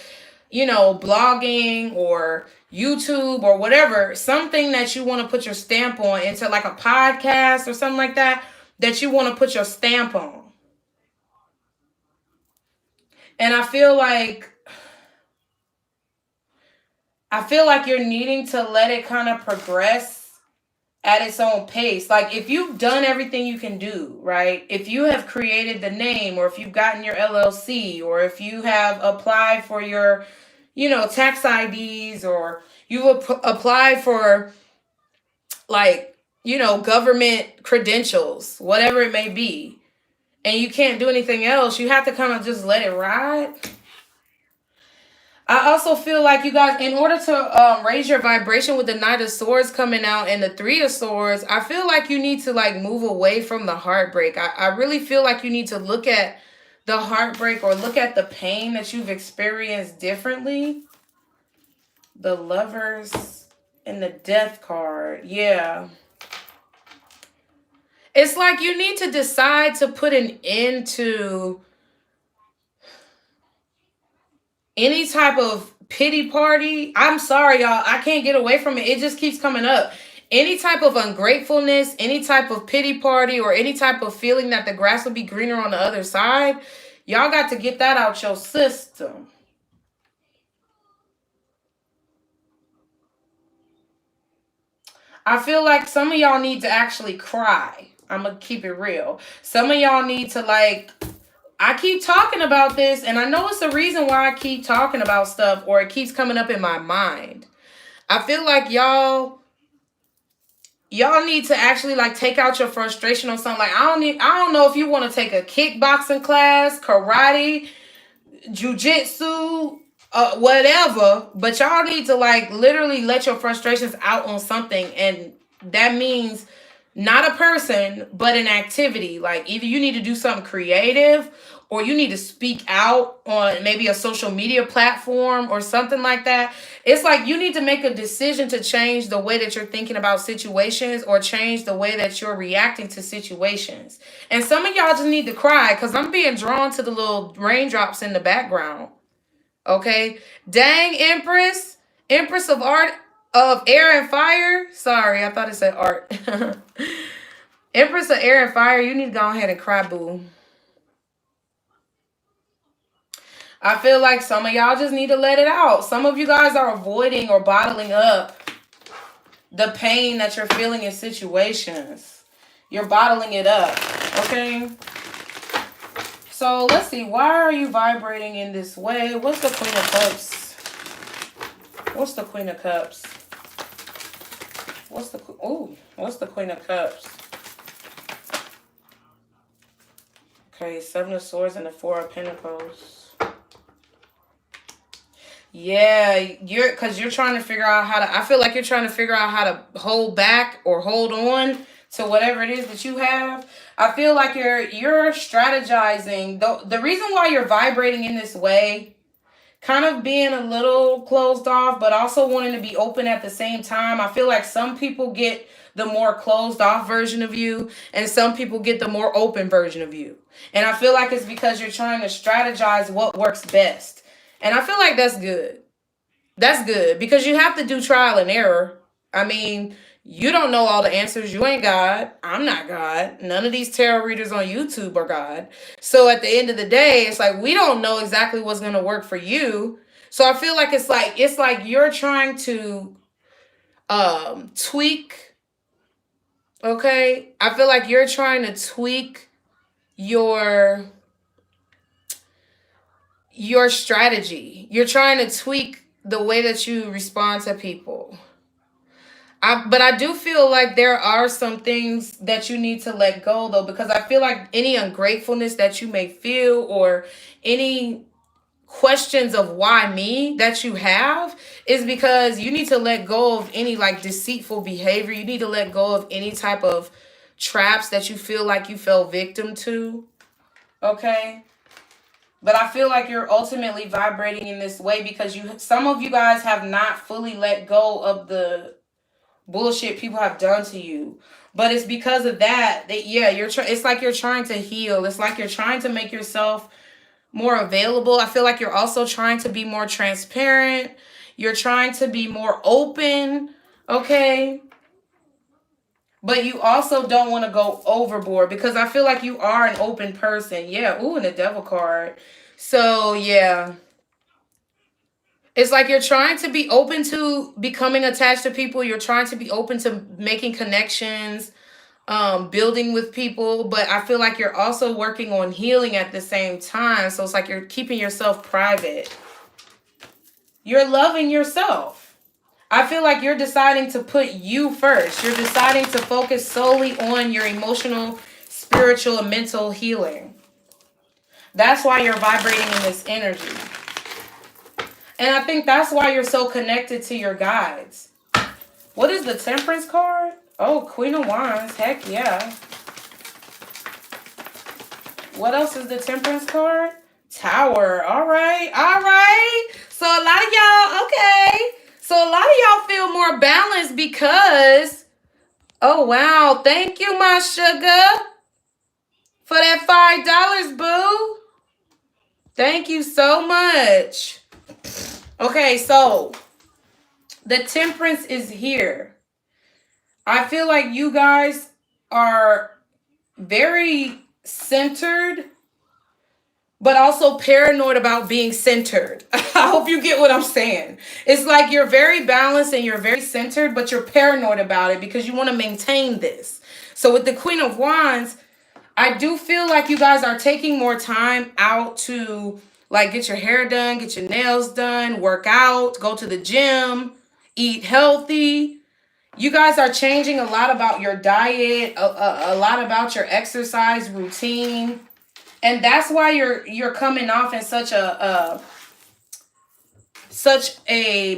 S1: you know, blogging or YouTube or whatever, something that you want to put your stamp on, into like a podcast or something like that, that you want to put your stamp on. And I feel like you're needing to let it kind of progress at its own pace. Like, if you've done everything you can do, right? If you have created the name, or if you've gotten your LLC, or if you have applied for your, you know, tax IDs, or you've applied for like, you know, government credentials, whatever it may be, and you can't do anything else, you have to kind of just let it ride. I also feel like you guys, in order to raise your vibration with the Knight of Swords coming out and the Three of Swords, I feel like you need to like move away from the heartbreak. I really feel like you need to look at the heartbreak, or look at the pain that you've experienced differently. The Lovers and the Death card. Yeah. It's like you need to decide to put an end to any type of pity party. I'm sorry, y'all. I can't get away from it. It just keeps coming up. Any type of ungratefulness, any type of pity party, or any type of feeling that the grass will be greener on the other side, y'all got to get that out your system. I feel like some of y'all need to actually cry. I'm going to keep it real. Some of y'all need to like, I keep talking about this, and I know it's the reason why I keep talking about stuff, or it keeps coming up in my mind. I feel like y'all need to actually like take out your frustration on something. Like, I don't know if you want to take a kickboxing class, karate, jujitsu, whatever, but y'all need to like literally let your frustrations out on something. And that means not a person, but an activity. Like, either you need to do something creative, or you need to speak out on maybe a social media platform or something like that. It's like you need to make a decision to change the way that you're thinking about situations, or change the way that you're reacting to situations. And some of y'all just need to cry, because I'm being drawn to the little raindrops in the background. Okay? Dang, Empress. Empress of art, of air and fire. Sorry, I thought it said art. Empress of air and fire, you need to go ahead and cry, boo. I feel like some of y'all just need to let it out. Some of you guys are avoiding or bottling up the pain that you're feeling in situations. You're bottling it up, okay? So let's see. Why are you vibrating in this way? What's the Queen of Cups? What's the Queen of Cups? What's the Queen of Cups? Okay, Seven of Swords and the Four of Pentacles. Yeah, because you're trying to figure out how to, I feel like you're trying to figure out how to hold back or hold on to whatever it is that you have. I feel like you're strategizing. The reason why you're vibrating in this way, kind of being a little closed off, but also wanting to be open at the same time. I feel like some people get the more closed off version of you, and some people get the more open version of you. And I feel like it's because you're trying to strategize what works best. And I feel like that's good. That's good because you have to do trial and error. I mean, you don't know all the answers. You ain't God. I'm not God. None of these tarot readers on YouTube are God. So at the end of the day, it's like we don't know exactly what's going to work for you. So I feel like it's like you're trying to tweak, okay? I feel like you're trying to tweak your your strategy. You're trying to tweak the way that you respond to people. But I do feel like there are some things that you need to let go though, because I feel like any ungratefulness that you may feel or any questions of why me that you have is because you need to let go of any like deceitful behavior. You need to let go of any type of traps that you feel like you fell victim to. Okay. But I feel like you're ultimately vibrating in this way because some of you guys have not fully let go of the bullshit people have done to you. But it's because of that yeah, it's like you're trying to heal. It's like you're trying to make yourself more available. I feel like you're also trying to be more transparent. You're trying to be more open, okay? But you also don't want to go overboard because I feel like you are an open person. Yeah, ooh, and the devil card. So, yeah. It's like you're trying to be open to becoming attached to people. You're trying to be open to making connections, building with people. But I feel like you're also working on healing at the same time. So it's like you're keeping yourself private. You're loving yourself. I feel like you're deciding to put you first. You're deciding to focus solely on your emotional, spiritual, and mental healing. That's why you're vibrating in this energy. And I think that's why you're so connected to your guides. What is the Temperance card? Oh, Queen of Wands. Heck yeah. What else is the Temperance card? Tower. All right. All right. So a lot of y'all, okay. So a lot of y'all feel more balanced because, oh, wow. Thank you, my sugar, for that $5, boo. Thank you so much. Okay, so the Temperance is here. I feel like you guys are very centered, but also paranoid about being centered. I hope you get what I'm saying. It's like you're very balanced and you're very centered, but you're paranoid about it because you want to maintain this. So with the Queen of Wands, I do feel like you guys are taking more time out to like get your hair done, get your nails done, work out, go to the gym, eat healthy. You guys are changing a lot about your diet, a lot about your exercise routine. And that's why you're coming off in such a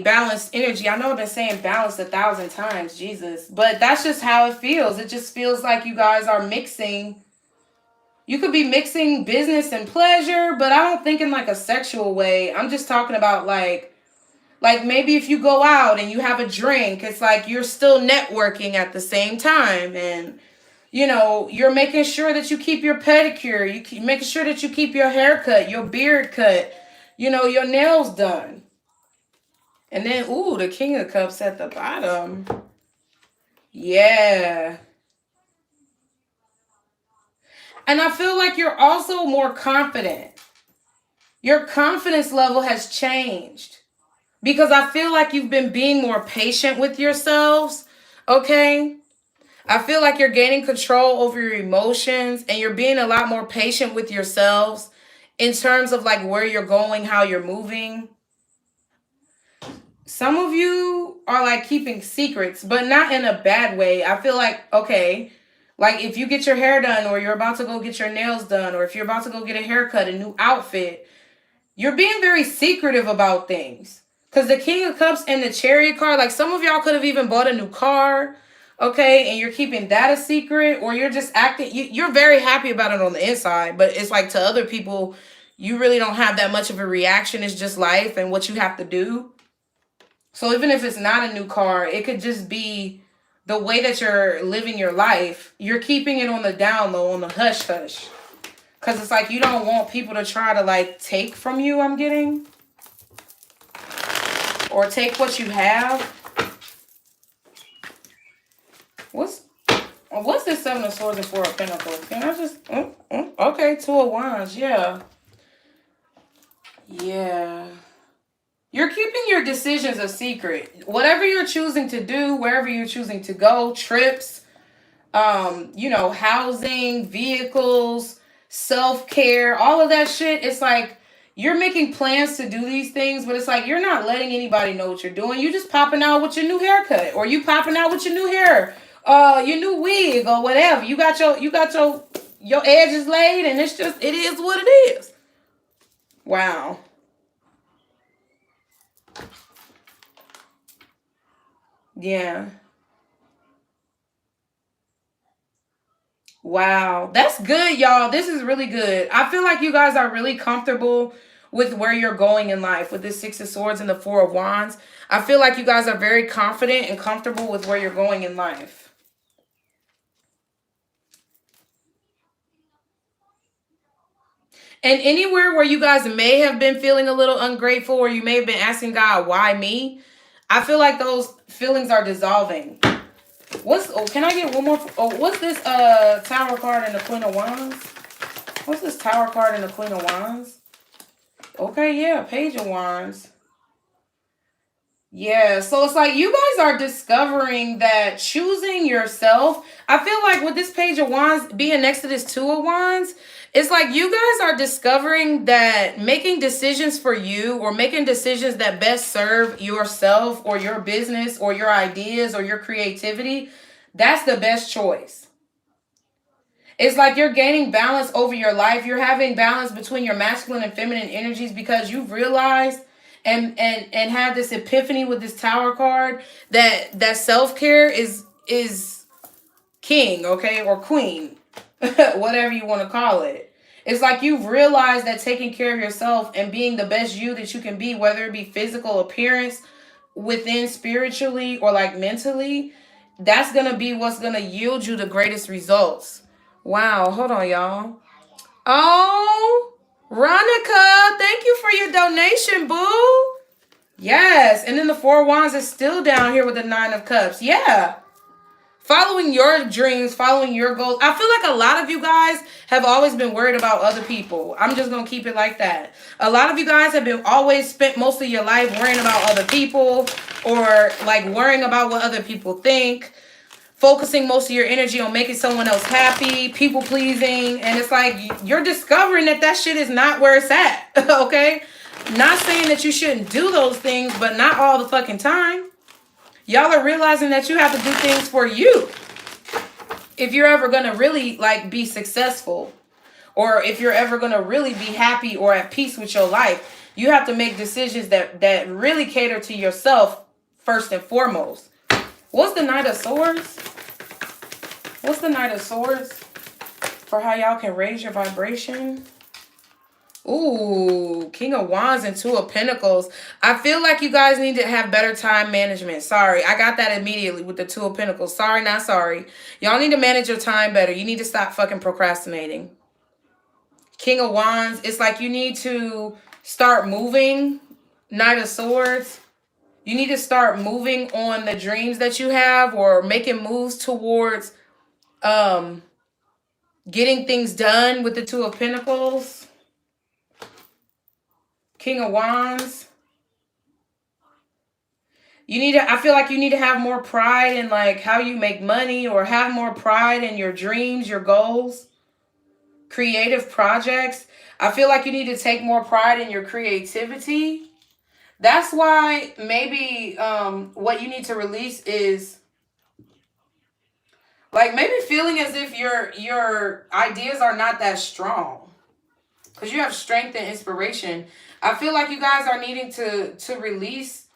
S1: balanced energy. I know I've been saying balanced 1,000 times, Jesus, but that's just how it feels. It just feels like you guys are mixing. You could be mixing business and pleasure, but I don't think in like a sexual way. I'm just talking about like maybe if you go out and you have a drink, it's like you're still networking at the same time. And, you know, you're making sure that you keep your pedicure. You keep making sure that you keep your hair cut, your beard cut, you know, your nails done. And then, ooh, the King of Cups at the bottom. Yeah. And I feel like you're also more confident. Your confidence level has changed because I feel like you've been being more patient with yourselves. Okay. I feel like you're gaining control over your emotions and you're being a lot more patient with yourselves in terms of like where you're going, how you're moving. Some of you are like keeping secrets, but not in a bad way. I feel like, okay, like if you get your hair done or you're about to go get your nails done or if you're about to go get a haircut, a new outfit, you're being very secretive about things. Because the King of Cups and the Chariot card, like some of y'all could have even bought a new car. Okay, and you're keeping that a secret, or you're just acting, you're very happy about it on the inside, but it's like to other people, you really don't have that much of a reaction. It's just life and what you have to do. So even if it's not a new car, it could just be the way that you're living your life. You're keeping it on the down low, on the hush hush. Because it's like you don't want people to try to like take from you, I'm getting. Or take what you have. What's this Seven of Swords and Four of Pentacles? Can I just... okay, Two of Wands, yeah. Yeah. You're keeping your decisions a secret. Whatever you're choosing to do, wherever you're choosing to go, trips, housing, vehicles, self-care, all of that shit, it's like you're making plans to do these things, but it's like you're not letting anybody know what you're doing. You just popping out with your new haircut, or you popping out with your new hair, your new wig, or whatever. You got your edges laid, and it is what it is. Wow. Yeah. Wow. That's good, y'all. This is really good. I feel like you guys are really comfortable with where you're going in life with this Six of Swords and the Four of Wands. I feel like you guys are very confident and comfortable with where you're going in life. And anywhere where you guys may have been feeling a little ungrateful, or you may have been asking God, why me? I feel like those feelings are dissolving. Can I get one more? What's this Tower card and the Queen of Wands? What's this Tower card and the Queen of Wands? Okay, yeah, Page of Wands. Yeah, so it's like you guys are discovering that choosing yourself. I feel like with this Page of Wands being next to this Two of Wands, it's like you guys are discovering that making decisions for you, or making decisions that best serve yourself or your business or your ideas or your creativity, that's the best choice. It's like you're gaining balance over your life. You're having balance between your masculine and feminine energies, because you've realized and have this epiphany with this Tower card that self-care is king, okay, or queen, whatever you want to call it. It's like you've realized that taking care of yourself and being the best you that you can be, whether it be physical appearance, within spiritually, or like mentally, that's gonna be what's gonna yield you the greatest results. Wow, hold on, y'all. Oh, Ronica, thank you for your donation, boo. Yes, and then the Four of Wands is still down here with the Nine of Cups. Yeah. Following your dreams, following your goals. I feel like a lot of you guys have always been worried about other people. I'm just going to keep it like that. A lot of you guys have been always spent most of your life worrying about other people, or like worrying about what other people think, focusing most of your energy on making someone else happy, people pleasing. And it's like you're discovering that shit is not where it's at. Okay? Not saying that you shouldn't do those things, but not all the fucking time. Y'all are realizing that you have to do things for you. If you're ever going to really like be successful, or if you're ever going to really be happy or at peace with your life, you have to make decisions that really cater to yourself first and foremost. What's the Knight of Swords? What's the Knight of Swords for how y'all can raise your vibration? Ooh, King of Wands and Two of Pentacles. I feel like you guys need to have better time management. Sorry, I got that immediately with the Two of Pentacles. Sorry, not sorry. Y'all need to manage your time better. You need to stop fucking procrastinating. King of Wands, it's like you need to start moving. Knight of Swords. You need to start moving on the dreams that you have, or making moves towards getting things done with the Two of Pentacles. King of Wands. I feel like you need to have more pride in like how you make money, or have more pride in your dreams, your goals, creative projects. I feel like you need to take more pride in your creativity. That's why maybe what you need to release is like maybe feeling as if your ideas are not that strong, because you have strength and inspiration. I feel like you guys are needing to release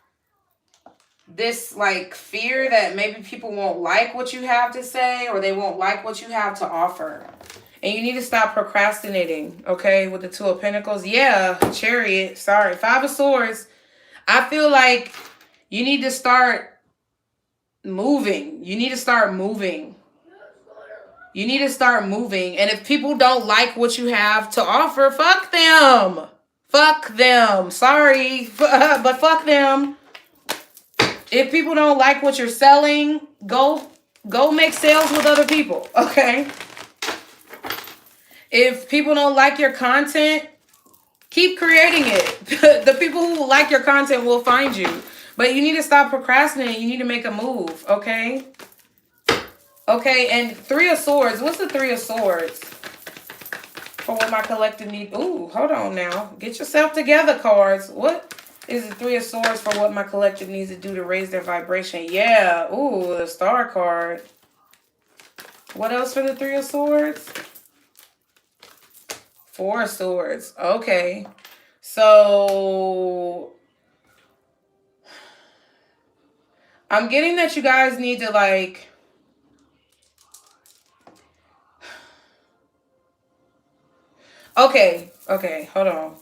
S1: this like fear that maybe people won't like what you have to say or they won't like what you have to offer. And you need to stop procrastinating, okay, with the Two of Pentacles. Yeah, Chariot. Sorry. Five of Swords. I feel like you need to start moving. You need to start moving. You need to start moving. And if people don't like what you have to offer, fuck them. Fuck them. Sorry, but fuck them. If people don't like what you're selling, go make sales with other people, okay? If people don't like your content, keep creating it. The people who like your content will find you. But you need to stop procrastinating. You need to make a move, okay? Okay, and Three of Swords. What's the Three of Swords? For what my collective needs. Ooh, hold on now. Get yourself together, cards. What is the Three of Swords for what my collective needs to do to raise their vibration? Yeah. Ooh, the Star card. What else for the Three of Swords? Four of Swords. Okay. So I'm getting that you guys need to like okay, hold on,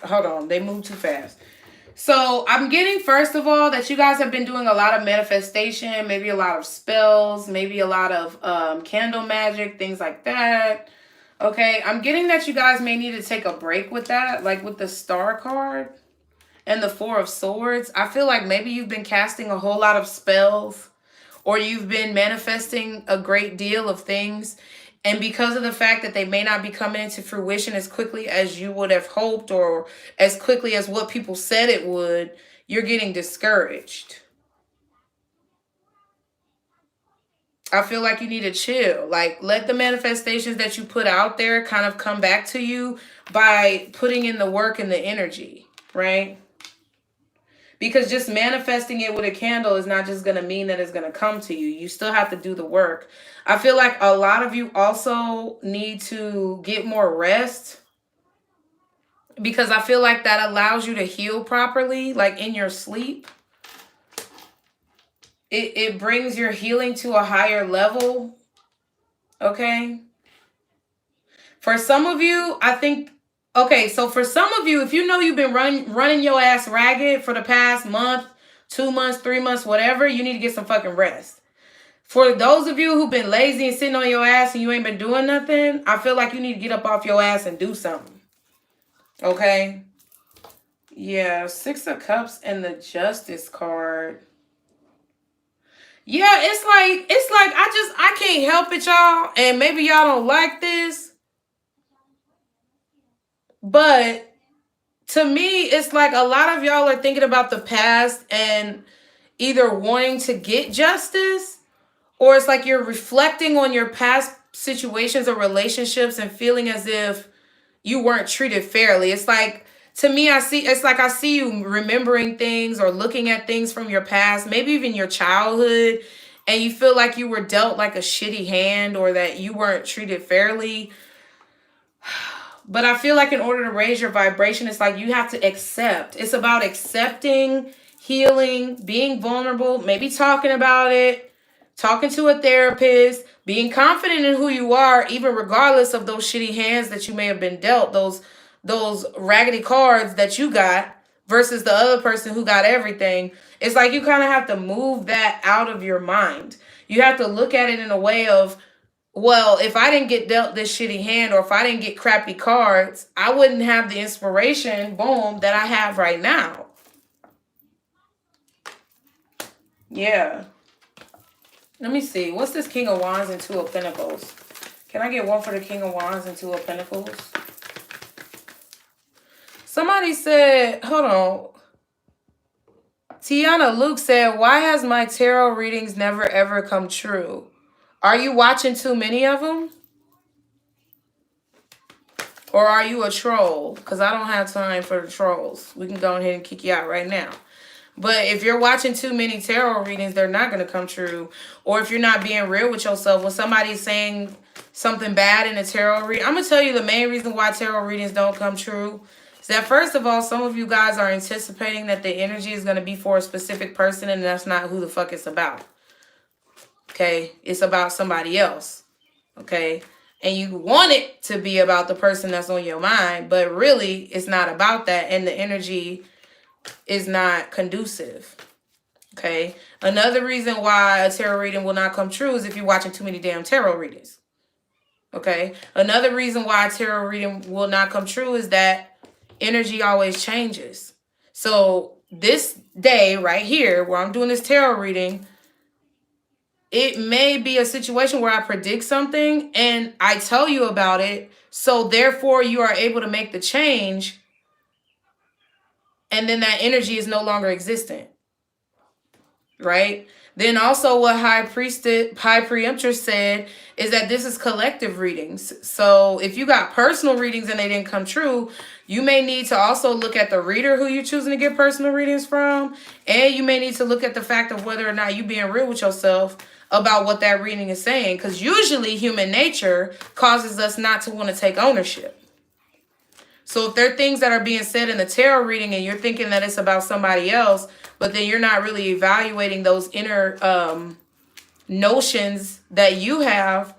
S1: hold on, they move too fast. So I'm getting, first of all, that you guys have been doing a lot of manifestation, maybe a lot of spells, maybe a lot of candle magic, things like that. Okay, I'm getting that you guys may need to take a break with that, like with the Star card and the Four of Swords. I feel like maybe you've been casting a whole lot of spells or you've been manifesting a great deal of things. And because of the fact that they may not be coming into fruition as quickly as you would have hoped or as quickly as what people said it would, you're getting discouraged. I feel like you need to chill. Like, let the manifestations that you put out there kind of come back to you by putting in the work and the energy, right? Because just manifesting it with a candle is not just going to mean that it's going to come to you. You still have to do the work. I feel like a lot of you also need to get more rest, because I feel like that allows you to heal properly, like in your sleep. It brings your healing to a higher level. Okay. For some of you, I think, okay, so for some of you, if you know you've been running your ass ragged for the past month, 2 months, 3 months, whatever, you need to get some fucking rest. For those of you who've been lazy and sitting on your ass and you ain't been doing nothing, I feel like you need to get up off your ass and do something. Okay? Yeah, Six of Cups and the Justice card. Yeah, it's like I can't help it, y'all. And maybe y'all don't like this. But to me, it's like a lot of y'all are thinking about the past and either wanting to get justice, or it's like you're reflecting on your past situations or relationships and feeling as if you weren't treated fairly. It's like, to me, I see you remembering things or looking at things from your past, maybe even your childhood, and you feel like you were dealt like a shitty hand or that you weren't treated fairly. But I feel like in order to raise your vibration, it's like you have to accept. It's about accepting, healing, being vulnerable, maybe talking about it, talking to a therapist, being confident in who you are, even regardless of those shitty hands that you may have been dealt, those raggedy cards that you got versus the other person who got everything. It's like you kind of have to move that out of your mind. You have to look at it in a way of, well, if I didn't get dealt this shitty hand or if I didn't get crappy cards, I wouldn't have the inspiration, boom, that I have right now. Yeah. Let me see. What's this King of Wands and Two of Pentacles? Can I get one for the King of Wands and Two of Pentacles? Somebody said, hold on. Tiana Luke said, why has my tarot readings never ever come true? Are you watching too many of them? Or are you a troll? Because I don't have time for the trolls. We can go ahead and kick you out right now. But if you're watching too many tarot readings, they're not going to come true. Or if you're not being real with yourself, when somebody's saying something bad in a tarot reading, I'm going to tell you the main reason why tarot readings don't come true. is that, first of all, some of you guys are anticipating that the energy is going to be for a specific person, and that's not who the fuck it's about. Okay? It's about somebody else. Okay? And you want it to be about the person that's on your mind, but really it's not about that, and the energy is not conducive. Okay? Another reason why a tarot reading will not come true is if you're watching too many damn tarot readings. Okay? Another reason why a tarot reading will not come true is that energy always changes. So this day right here where I'm doing this tarot reading, it may be a situation where I predict something and I tell you about it. So therefore you are able to make the change, and then that energy is no longer existent. Right? Then also what High Preemptress said is that this is collective readings. So if you got personal readings and they didn't come true, you may need to also look at the reader who you're choosing to get personal readings from. And you may need to look at the fact of whether or not you're being real with yourself about what that reading is saying. Because usually human nature causes us not to want to take ownership. So if there are things that are being said in the tarot reading and you're thinking that it's about somebody else, but then you're not really evaluating those inner notions that you have,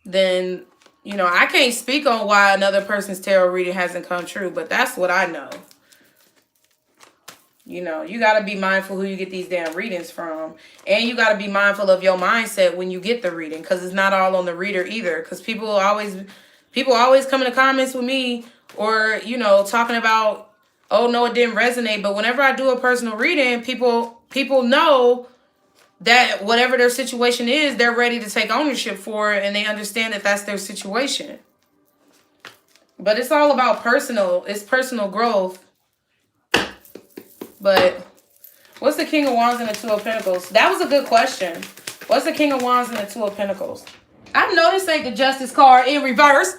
S1: then, I can't speak on why another person's tarot reading hasn't come true, but that's what I know. You got to be mindful who you get these damn readings from. And you got to be mindful of your mindset when you get the reading, because it's not all on the reader either. Because people always come in the comments with me or, talking about, oh, no, it didn't resonate. But whenever I do a personal reading, people know that whatever their situation is, they're ready to take ownership for it. And they understand that that's their situation. But it's all about personal growth. But what's the King of Wands and the Two of Pentacles? That was a good question. What's the King of Wands and the Two of Pentacles? I've noticed ain't the Justice card in reverse.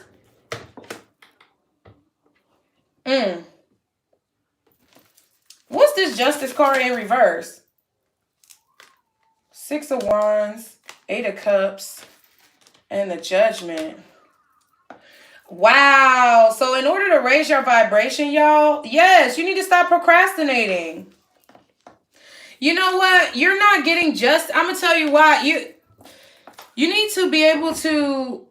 S1: What's this Justice card in reverse? Six of Wands, Eight of Cups, and the Judgment. Wow. So in order to raise your vibration, y'all, yes, you need to stop procrastinating. You know what? You're not getting I'm going to tell you why. You need to be able to,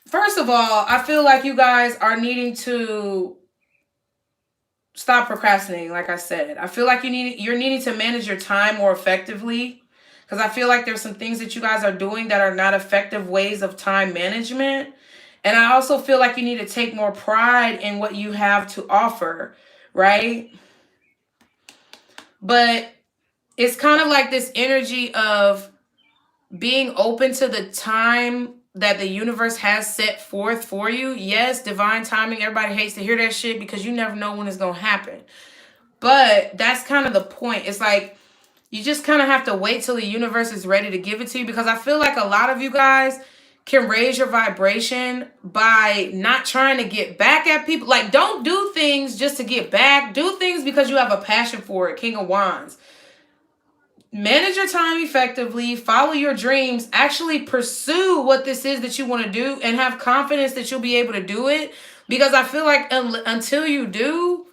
S1: first of all, I feel like you guys are needing to stop procrastinating, like I said. I feel like you're needing to manage your time more effectively, because I feel like there's some things that you guys are doing that are not effective ways of time management. And I also feel like you need to take more pride in what you have to offer, right? But it's kind of like this energy of being open to the time that the universe has set forth for you. Yes, divine timing. Everybody hates to hear that shit because you never know when it's going to happen. But that's kind of the point. It's like you just kind of have to wait till the universe is ready to give it to you, because I feel like a lot of you guys can raise your vibration by not trying to get back at people. Like, don't do things just to get back. Do things because you have a passion for it. King of Wands. Manage your time effectively. Follow your dreams. Actually pursue what this is that you want to do, and have confidence that you'll be able to do it. Because I feel like until you do,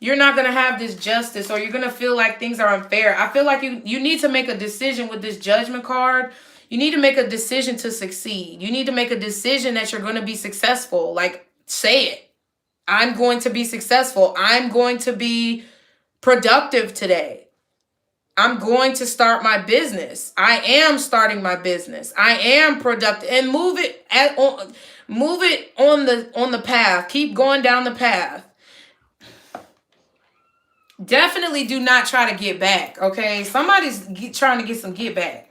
S1: you're not going to have this justice, or you're going to feel like things are unfair. I feel like you need to make a decision with this Judgment card. You need to make a decision to succeed. You need to make a decision that you're going to be successful. Like, say it. I'm going to be successful. I'm going to be productive today. I'm going to start my business. I am starting my business. I am productive. And move it on the path. Keep going down the path. Definitely do not try to get back, okay? Somebody's trying to get some get back.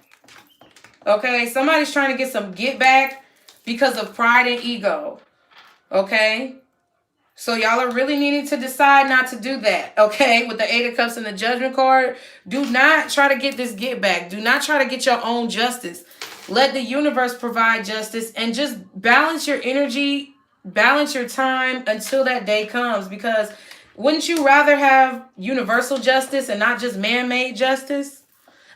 S1: Okay, somebody's trying to get some get back because of pride and ego. Okay, so y'all are really needing to decide not to do that. Okay, with the Eight of Cups and the Judgment card, do not try to get this get back. Do not try to get your own justice. Let the universe provide justice, and just balance your energy, balance your time until that day comes. Because wouldn't you rather have universal justice and not just man-made justice?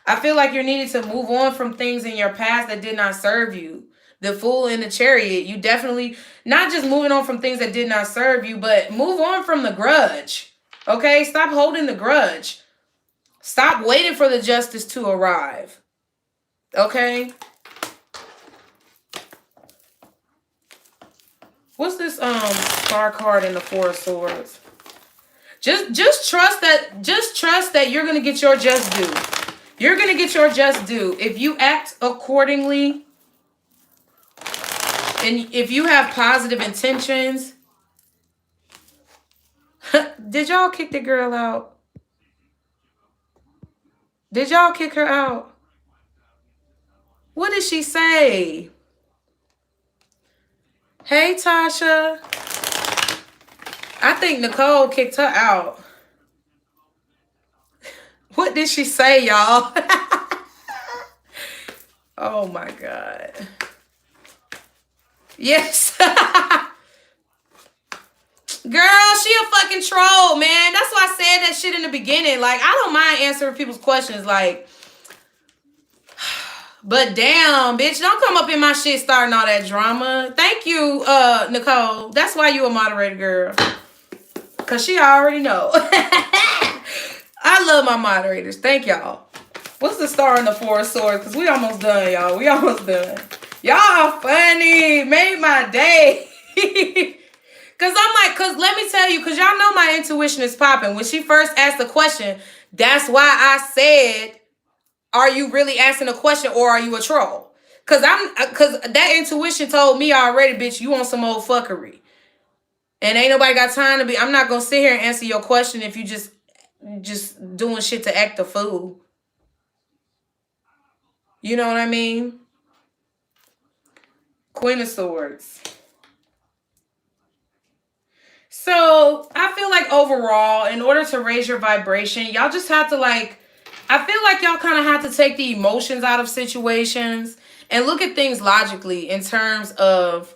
S1: I feel like you're needing to move on from things in your past that did not serve you. the Fool and the Chariot. You definitely not just moving on from things that did not serve you, but move on from the grudge. Okay? Stop holding the grudge. Stop waiting for the justice to arrive. Okay? What's this star card in the Four of Swords? Just trust that you're gonna get your just due. You're gonna get your just due. If you act accordingly and if you have positive intentions. Did y'all kick the girl out? Did y'all kick her out? What did she say? Hey, Tasha. I think Nicole kicked her out. What did she say, y'all? Oh, my God. Yes. Girl, she a fucking troll, man. That's why I said that shit in the beginning. Like, I don't mind answering people's questions. Like, but damn, bitch, don't come up in my shit starting all that drama. Thank you, Nicole. That's why you a moderator, girl. Because she already know. I love my moderators. Thank y'all. What's the star in the Four of Swords? Because we almost done, y'all. We almost done. Y'all funny. Made my day. Because let me tell you, because y'all know my intuition is popping. When she first asked the question, that's why I said, are you really asking a question or are you a troll? Because that intuition told me already, bitch, you want some old fuckery. And ain't nobody got time to be. I'm not going to sit here and answer your question if you just doing shit to act a fool. You know what I mean? Queen of Swords. So I feel like overall, in order to raise your vibration, y'all just have to I feel like y'all kind of have to take the emotions out of situations and look at things logically in terms of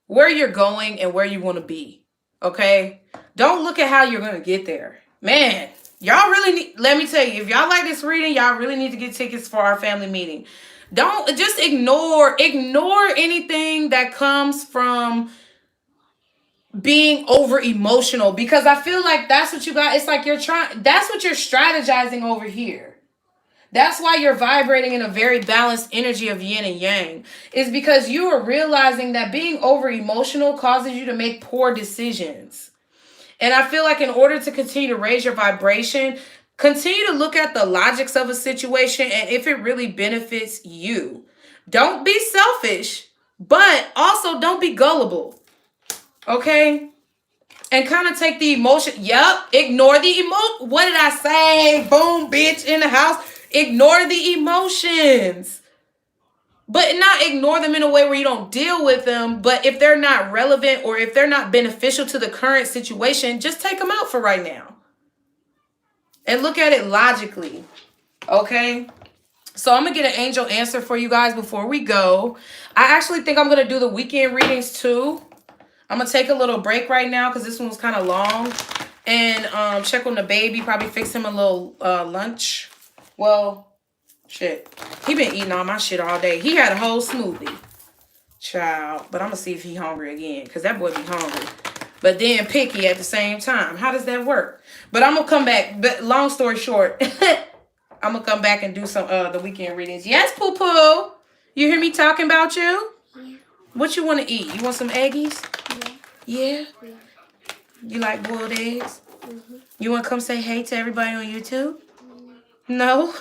S1: where you're going and where you want to be. Okay? Don't look at how you're going to get there. Man, y'all really need, let me tell you, if y'all like this reading, y'all really need to get tickets for our family meeting. Don't just ignore anything that comes from being over emotional, because I feel like that's what you got. It's like that's what you're strategizing over here. That's why you're vibrating in a very balanced energy of yin and yang, is because you are realizing that being over emotional causes you to make poor decisions. And I feel like in order to continue to raise your vibration, continue to look at the logics of a situation and if it really benefits you. Don't be selfish, but also don't be gullible. Okay? And kind of take the emotion. Yep. Ignore the emotion. What did I say? Boom, bitch, in the house. Ignore the emotions. But not ignore them in a way where you don't deal with them. But if they're not relevant or if they're not beneficial to the current situation, just take them out for right now. And look at it logically. Okay? So I'm going to get an angel answer for you guys before we go. I actually think I'm going to do the weekend readings too. I'm going to take a little break right now because this one was kind of long. And check on the baby. Probably fix him a little lunch. Well, shit. He been eating all my shit all day. He had a whole smoothie. Child. But I'm going to see if he hungry again. Because that boy be hungry. But then picky at the same time. How does that work? But I'm going to come back. But long story short. I'm going to come back and do some the weekend readings. Yes, Poo-Poo. You hear me talking about you? Yeah. What you want to eat? You want some eggies? Yeah? Yeah. You like boiled eggs? Mm-hmm. You want to come say hey to everybody on YouTube? Mm-hmm. No?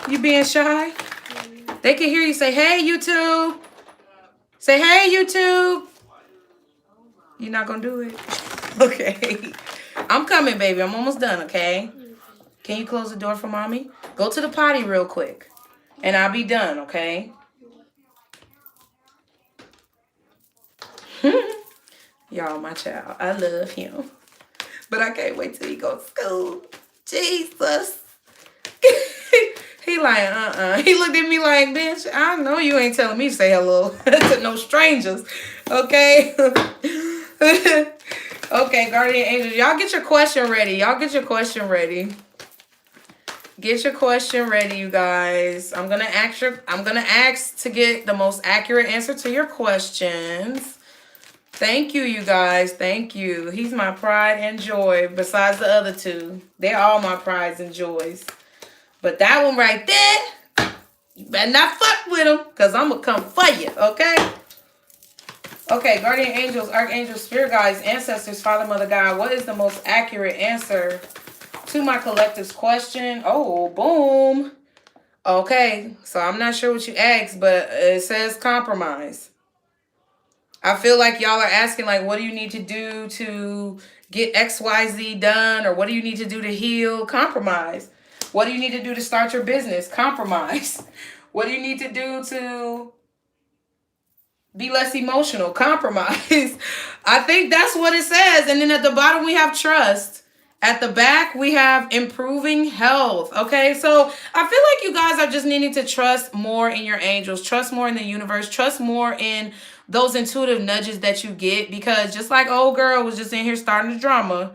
S1: You being shy? Mm-hmm. They can hear you say, hey, YouTube. Say, hey, YouTube. You're not going to do it? Okay. I'm coming, baby. I'm almost done, okay? Mm-hmm. Can you close the door for mommy? Go to the potty real quick. And I'll be done, okay? Y'all, my child. I love him. But I can't wait till he goes to school. Jesus. He like, He looked at me like, bitch, I know you ain't telling me to say hello to no strangers. Okay? Okay, guardian angels. Y'all get your question ready. Get your question ready, you guys. I'm gonna ask to get the most accurate answer to your questions. Thank you, you guys. Thank you. He's my pride and joy. Besides the other two, they're all my prides and joys. But that one right there, you better not fuck with him, cause I'm gonna come for you. Okay. Okay, guardian angels, archangels, spirit guides, ancestors, Father, Mother, God. What is the most accurate answer to my collective's question? Oh, boom. Okay, so I'm not sure what you asked, but it says compromise. I feel like y'all are asking, like, what do you need to do to get XYZ done? Or what do you need to do to heal? Compromise. What do you need to do to start your business? Compromise. What do you need to do to be less emotional? Compromise. I think that's what it says. And then at the bottom, we have trust. At the back, we have improving health. Okay, so I feel like you guys are just needing to trust more in your angels, trust more in the universe, trust more in those intuitive nudges that you get. Because just like old girl was just in here starting the drama,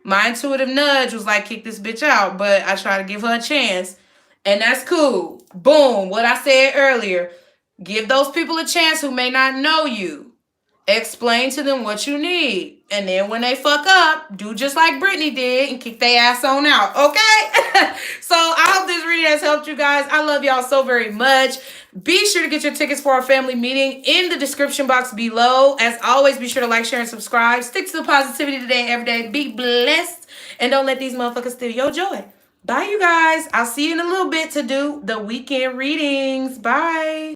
S1: my intuitive nudge was like, kick this bitch out. But I try to give her a chance. And that's cool. Boom. What I said earlier. Give those people a chance who may not know you. Explain to them what you need. And then when they fuck up, do just like Brittany did and kick their ass on out. Okay? So I hope this reading has helped you guys. I love y'all so very much. Be sure to get your tickets for our family meeting in the description box below. As always, be sure to like, share, and subscribe. Stick to the positivity today and every day. Be blessed. And don't let these motherfuckers steal your joy. Bye, you guys. I'll see you in a little bit to do the weekend readings. Bye.